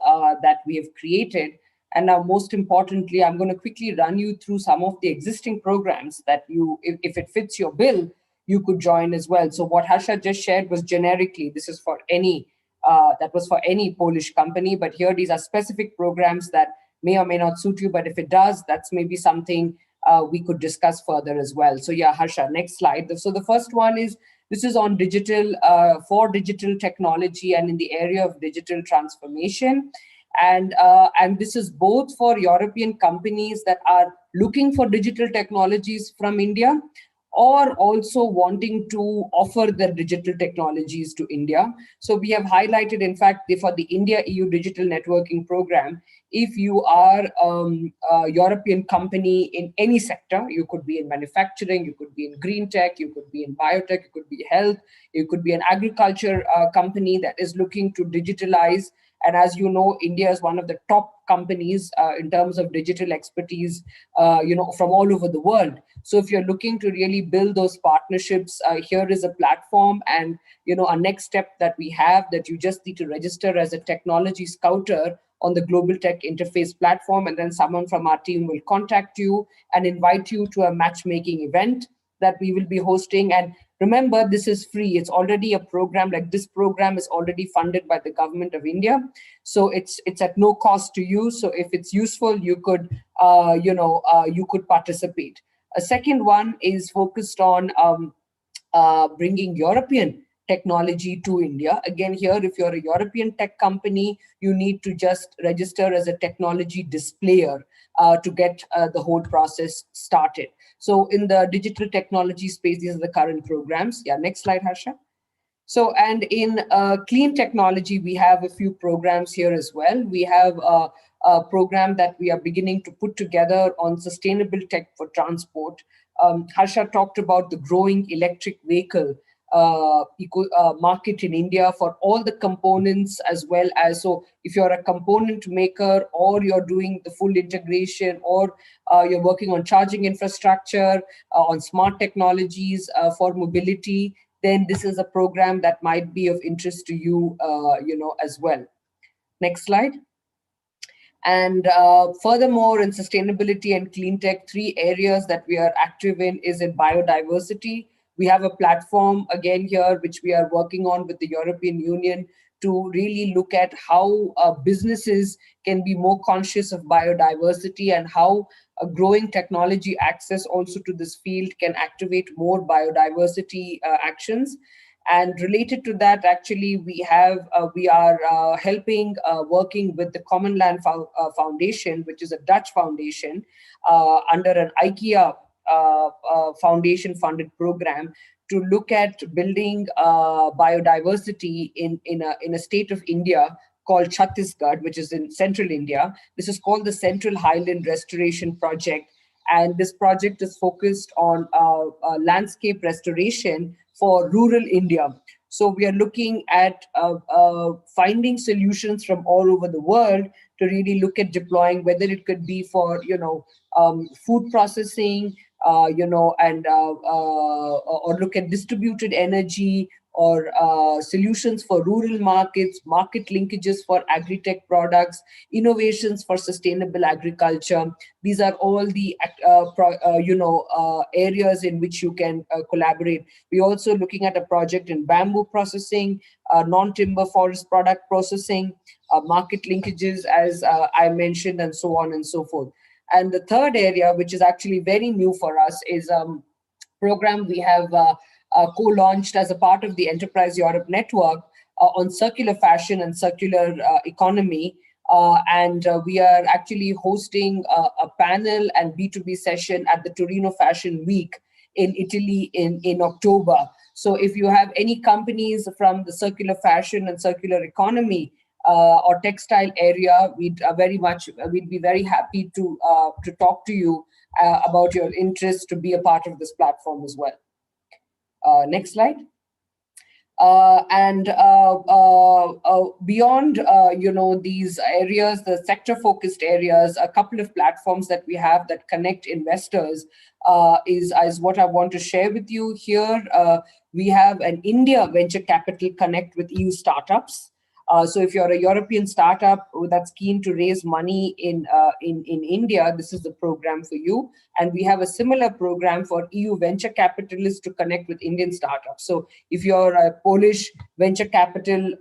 B: that we have created. And now, most importantly, I'm going to quickly run you through some of the existing programs that you, if it fits your bill, you could join as well. So what Harsha just shared was generically, this is for any, that was for any Polish company, but here these are specific programs that may or may not suit you, but if it does, that's maybe something we could discuss further as well. So yeah, Harsha, next slide. So the first one is, this is on digital, for digital technology and in the area of digital transformation. And this is both for European companies that are looking for digital technologies from India, or also wanting to offer their digital technologies to India. So we have highlighted, in fact, for the India-EU Digital Networking Program, if you are a European company in any sector, you could be in manufacturing, you could be in green tech, you could be in biotech, you could be health, you could be an agriculture company that is looking to digitalize. And as you know, India is one of the top companies in terms of digital expertise, from all over the world. So if you're looking to really build those partnerships, here is a platform. And, our next step that we have, that you just need to register as a technology scouter on the Global Tech Interface platform. And then someone from our team will contact you and invite you to a matchmaking event that we will be hosting. And remember, this is free. It's already a program, like this program is already funded by the government of India. So it's at no cost to you. So if it's useful, you could, you could participate. A second one is focused on bringing European technology to India. Again, here, if you're a European tech company, you need to just register as a technology displayer to get the whole process started. So in the digital technology space, these are the current programs. Yeah, next slide, Harsha. So, and in clean technology, we have a few programs here as well. We have a program that we are beginning to put together on sustainable tech for transport. Harsha talked about the growing electric vehicle market in India for all the components, as well as, so if you're a component maker, or you're doing the full integration, or you're working on charging infrastructure, on smart technologies for mobility, then this is a program that might be of interest to you, as well. Next slide. And furthermore, in sustainability and clean tech, 3 areas that we are active in is in biodiversity. We have a platform, again here, which we are working on with the European Union to really look at how businesses can be more conscious of biodiversity, and how a growing technology access also to this field can activate more biodiversity actions. And related to that, actually, we are helping, working with the Common Land Foundation, which is a Dutch foundation, under an IKEA foundation funded program, to look at building biodiversity in a state of India called Chhattisgarh, which is in central India. This is called the Central Highland Restoration Project. And this project is focused on landscape restoration for rural India. So we are looking at finding solutions from all over the world to really look at deploying, whether it could be for, food processing, or look at distributed energy, or solutions for rural markets, market linkages for agri-tech products, innovations for sustainable agriculture. These are all the areas in which you can collaborate. We're also looking at a project in bamboo processing, non-timber forest product processing, market linkages, as I mentioned, and so on and so forth. And the third area, which is actually very new for us, is program we have co-launched as a part of the Enterprise Europe network on circular fashion and circular economy. And we are actually hosting a panel and B2B session at the Torino Fashion Week in Italy in October. So if you have any companies from the circular fashion and circular economy or textile area, we'd be very happy to talk to you about your interest to be a part of this platform as well. Next slide. Beyond these areas, the sector focused areas, a couple of platforms that we have that connect investors is what I want to share with you here. We have an India Venture Capital Connect with EU startups. So if you're a European startup that's keen to raise money in India, this is the program for you. And we have a similar program for EU venture capitalists to connect with Indian startups. So if you're a Polish venture capital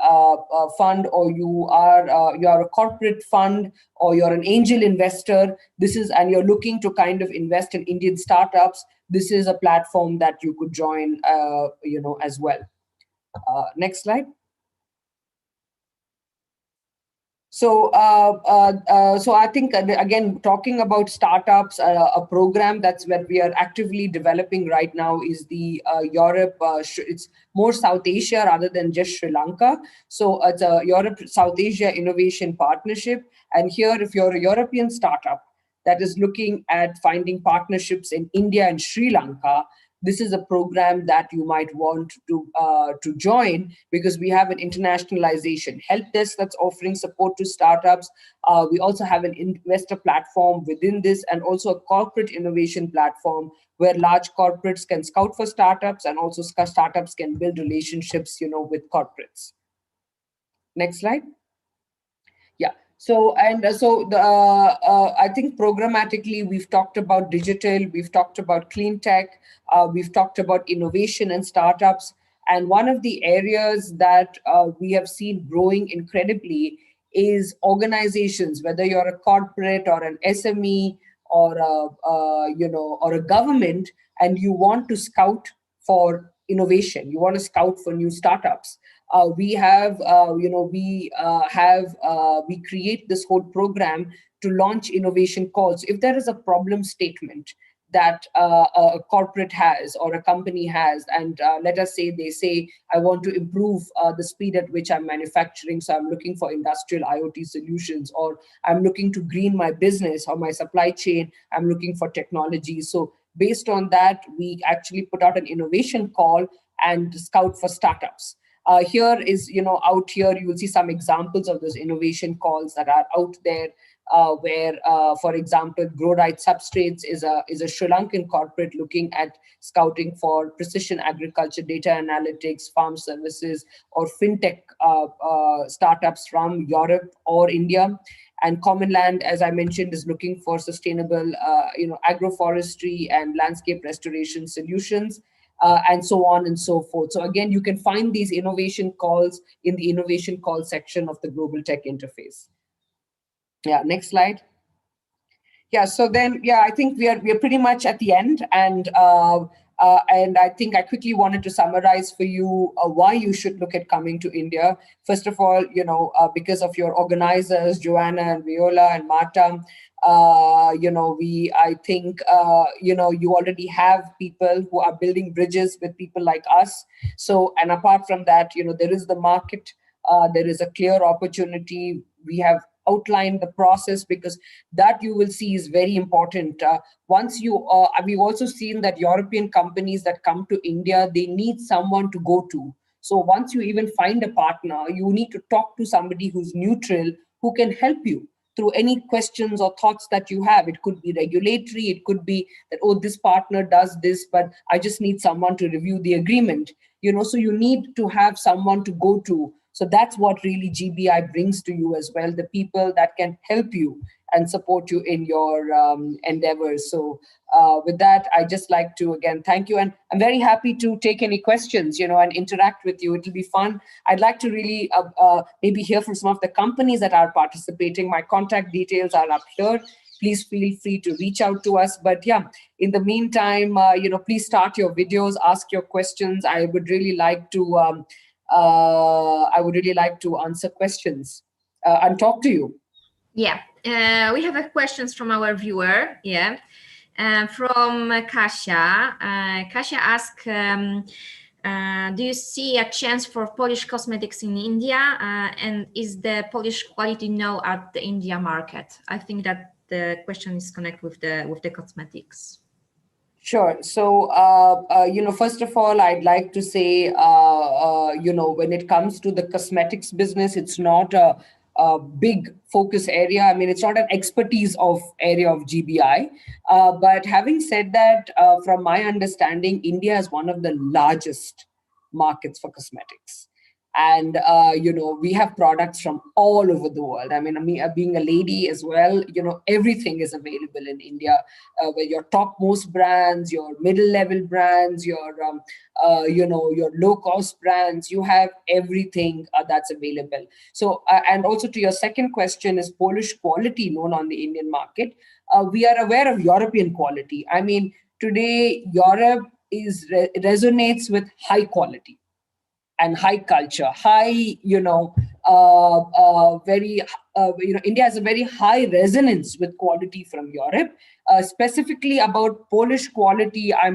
B: fund, or you are a corporate fund, or you're an angel investor, and you're looking to kind of invest in Indian startups, this is a platform that you could join, as well. Next slide. So I think, again, talking about startups, a program that's what we are actively developing right now is the Europe, it's more South Asia rather than just Sri Lanka. So it's a Europe-South Asia Innovation Partnership. And here, if you're a European startup that is looking at finding partnerships in India and Sri Lanka, this is a program that you might want to join, because we have an internationalization help desk that's offering support to startups. We also have an investor platform within this, and also a corporate innovation platform where large corporates can scout for startups, and also startups can build relationships, with corporates. Next slide. Yeah. So I think programmatically, we've talked about digital, we've talked about clean tech, we've talked about innovation and startups. And one of the areas that we have seen growing incredibly is organizations, whether you're a corporate or an SME or a government, and you want to scout for innovation, you want to scout for new startups. We create this whole program to launch innovation calls. If there is a problem statement that a corporate has or a company has, and let us say they say, I want to improve the speed at which I'm manufacturing, so I'm looking for industrial IoT solutions, or I'm looking to green my business or my supply chain, I'm looking for technology. So based on that, we actually put out an innovation call and scout for startups. Here is, out here, you will see some examples of those innovation calls that are out there, where, for example, Grow Right Substrates is a Sri Lankan corporate looking at scouting for precision agriculture, data analytics, farm services, or fintech startups from Europe or India. And Common Land, as I mentioned, is looking for sustainable, agroforestry and landscape restoration solutions. And so on and so forth. So again, you can find these innovation calls in the innovation call section of the Global Tech Interface. Yeah, next slide. Yeah, so then, I think we are pretty much at the end, and I think I quickly wanted to summarize for you why you should look at coming to India. First of all, because of your organizers, Joanna and Viola and Marta. I think you already have people who are building bridges with people like us. So, and apart from that, there is the market, there is a clear opportunity. We have outlined the process, because that you will see is very important. We've also seen that European companies that come to India, they need someone to go to. So once you even find a partner, you need to talk to somebody who's neutral, who can help you through any questions or thoughts that you have. It could be regulatory, it could be that, oh, this partner does this, but I just need someone to review the agreement. So you need to have someone to go to. So that's what really GBI brings to you as well, the people that can help you and support you in your endeavors. So with that, I just like to, again, thank you. And I'm very happy to take any questions, and interact with you. It'll be fun. I'd like to really maybe hear from some of the companies that are participating. My contact details are up here. please feel free to reach out to us. But yeah, in the meantime, please start your videos, ask your questions. I would really like to answer questions and talk to you.
D: Yeah, we have a questions from our viewer. Yeah, from Kasia. Kasia asks, do you see a chance for Polish cosmetics in India? And is the Polish quality known at the India market? I think that the question is connected with the cosmetics.
B: Sure. So, first of all, I'd like to say, when it comes to the cosmetics business, it's not a big focus area. I mean, it's not an expertise of area of GBI. But having said that, from my understanding, India is one of the largest markets for cosmetics. And, we have products from all over the world. I mean, being a lady as well, everything is available in India, where your topmost brands, your middle level brands, your low cost brands, you have everything that's available. So, and also to your second question, is Polish quality known on the Indian market? We are aware of European quality. I mean, today, Europe resonates with high quality and high culture, India has a very high resonance with quality from Europe. Specifically about Polish quality, I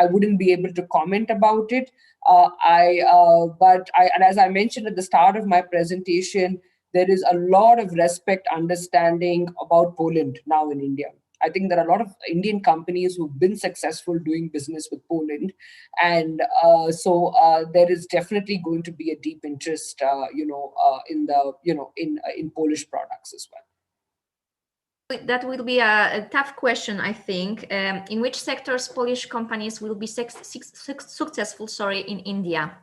B: wouldn't be able to comment about it. And as I mentioned at the start of my presentation, there is a lot of respect, understanding about Poland now in India. I think there are a lot of Indian companies who've been successful doing business with Poland, and so there is definitely going to be a deep interest, in Polish products as well.
D: That will be a tough question, I think. In which sectors Polish companies will be successful? In India?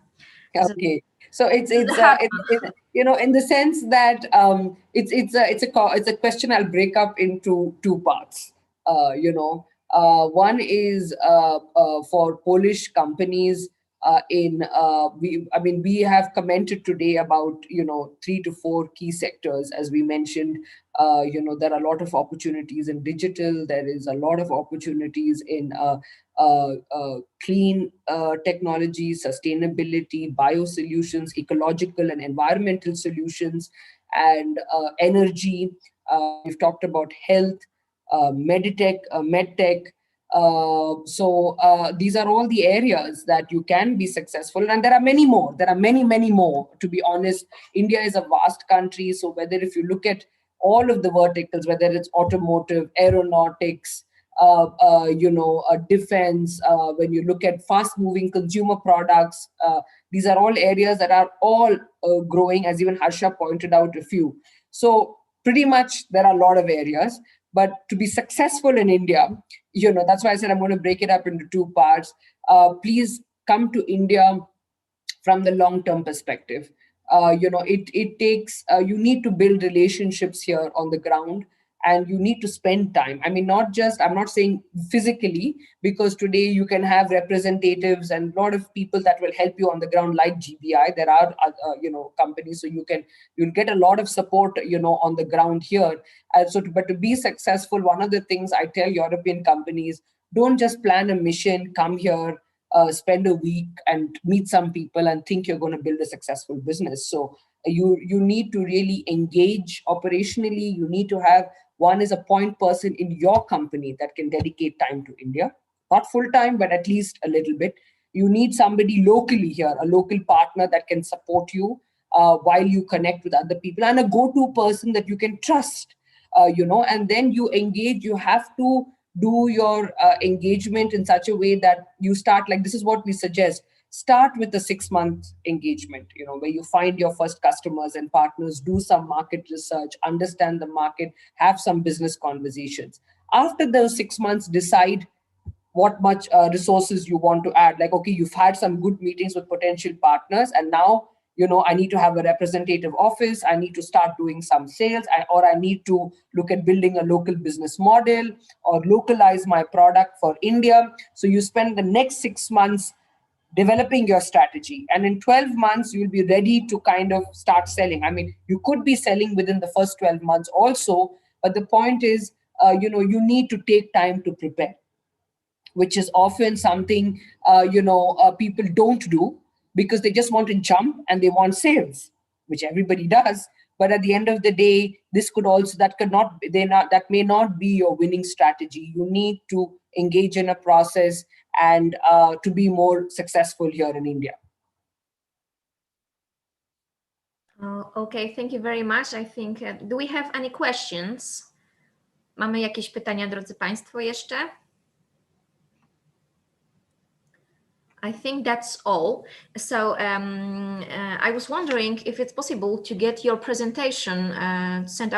B: Okay, so it's in the sense that it's a question I'll break up into two parts. One is for Polish companies. We have commented today about 3 to 4 key sectors, as we mentioned. There are a lot of opportunities in digital. There is a lot of opportunities in clean technology, sustainability, biosolutions, ecological and environmental solutions, and energy. We've talked about health, medtech. These are all the areas that you can be successful, and there are many more. There are many more. To be honest, India is a vast country. So whether if you look at all of the verticals, whether it's automotive, aeronautics, defense, when you look at fast-moving consumer products, these are all areas that are all growing, as even Harsha pointed out a few. So pretty much there are a lot of areas. But to be successful in India, that's why I said I'm going to break it up into 2 parts. Please come to India from the long-term perspective. It takes, you need to build relationships here on the ground, and you need to spend time. I mean, I'm not saying physically, because today you can have representatives and a lot of people that will help you on the ground, like GBI. There are, companies, so you'll get a lot of support, on the ground here. But to be successful, one of the things I tell European companies, don't just plan a mission, come here, spend a week and meet some people and think you're going to build a successful business. So you need to really engage operationally. You need to have one is a point person in your company that can dedicate time to India, not full time, but at least a little bit. You need somebody locally here, a local partner that can support you while you connect with other people, and a go-to person that you can trust, and then you engage. You have to do your engagement in such a way that you start, like this is what we suggest. Start with a 6-month engagement, where you find your first customers and partners, do some market research, understand the market, have some business conversations. After those 6 months, decide what much resources you want to add. Like, okay, you've had some good meetings with potential partners, and now, I need to have a representative office. I need to start doing some sales, or I need to look at building a local business model or localize my product for India. So you spend the next 6 months developing your strategy, and in 12 months you'll be ready to kind of start selling. I mean, you could be selling within the first 12 months also, but the point is, you need to take time to prepare, which is often something, people don't do because they just want to jump and they want sales, which everybody does. But at the end of the day, that may not be your winning strategy. You need to engage in a process and to be more successful here in India.
D: Okay, thank you very much. I think, do we have any questions? Mamy jakieś pytania, drodzy Państwo, jeszcze? I think that's all. So I was wondering if it's possible to get your presentation, send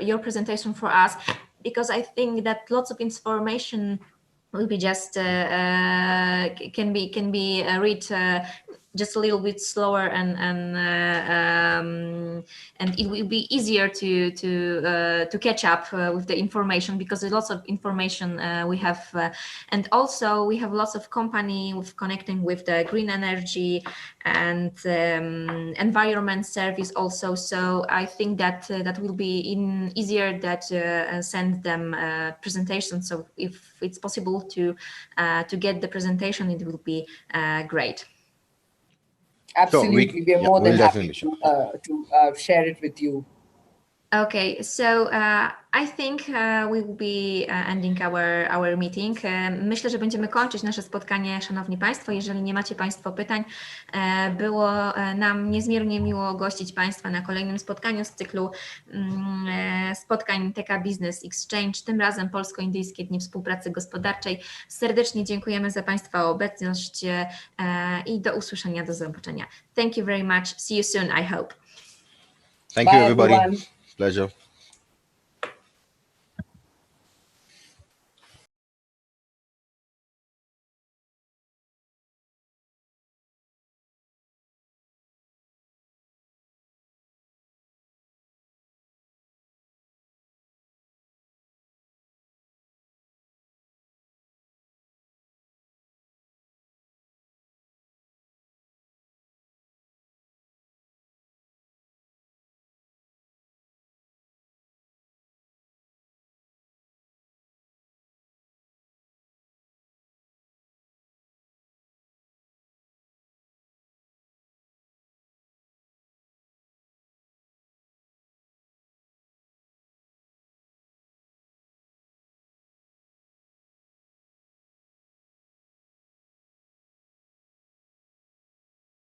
D: your presentation for us, because I think that lots of information will be just can be read just a little bit slower, and it will be easier to catch up with the information, because there's lots of information we have, and also we have lots of company with connecting with the green energy and environment service also. So I think that that will be easier that send them presentation. So if it's possible to get the presentation, it will be great.
B: Absolutely, we are more than happy to share it with you.
D: Okay, so I think we will be ending our meeting. Myślę, że będziemy kończyć nasze spotkanie, Szanowni Państwo. Jeżeli nie macie Państwo pytań, było nam niezmiernie miło gościć Państwa na kolejnym spotkaniu z cyklu spotkań TK Business Exchange, tym razem Polsko-Indyjskie Dni Współpracy Gospodarczej. Serdecznie dziękujemy za Państwa obecność i do usłyszenia, do zobaczenia. Thank you very much. See you soon, I hope.
E: Thank you, everybody. Pleasure.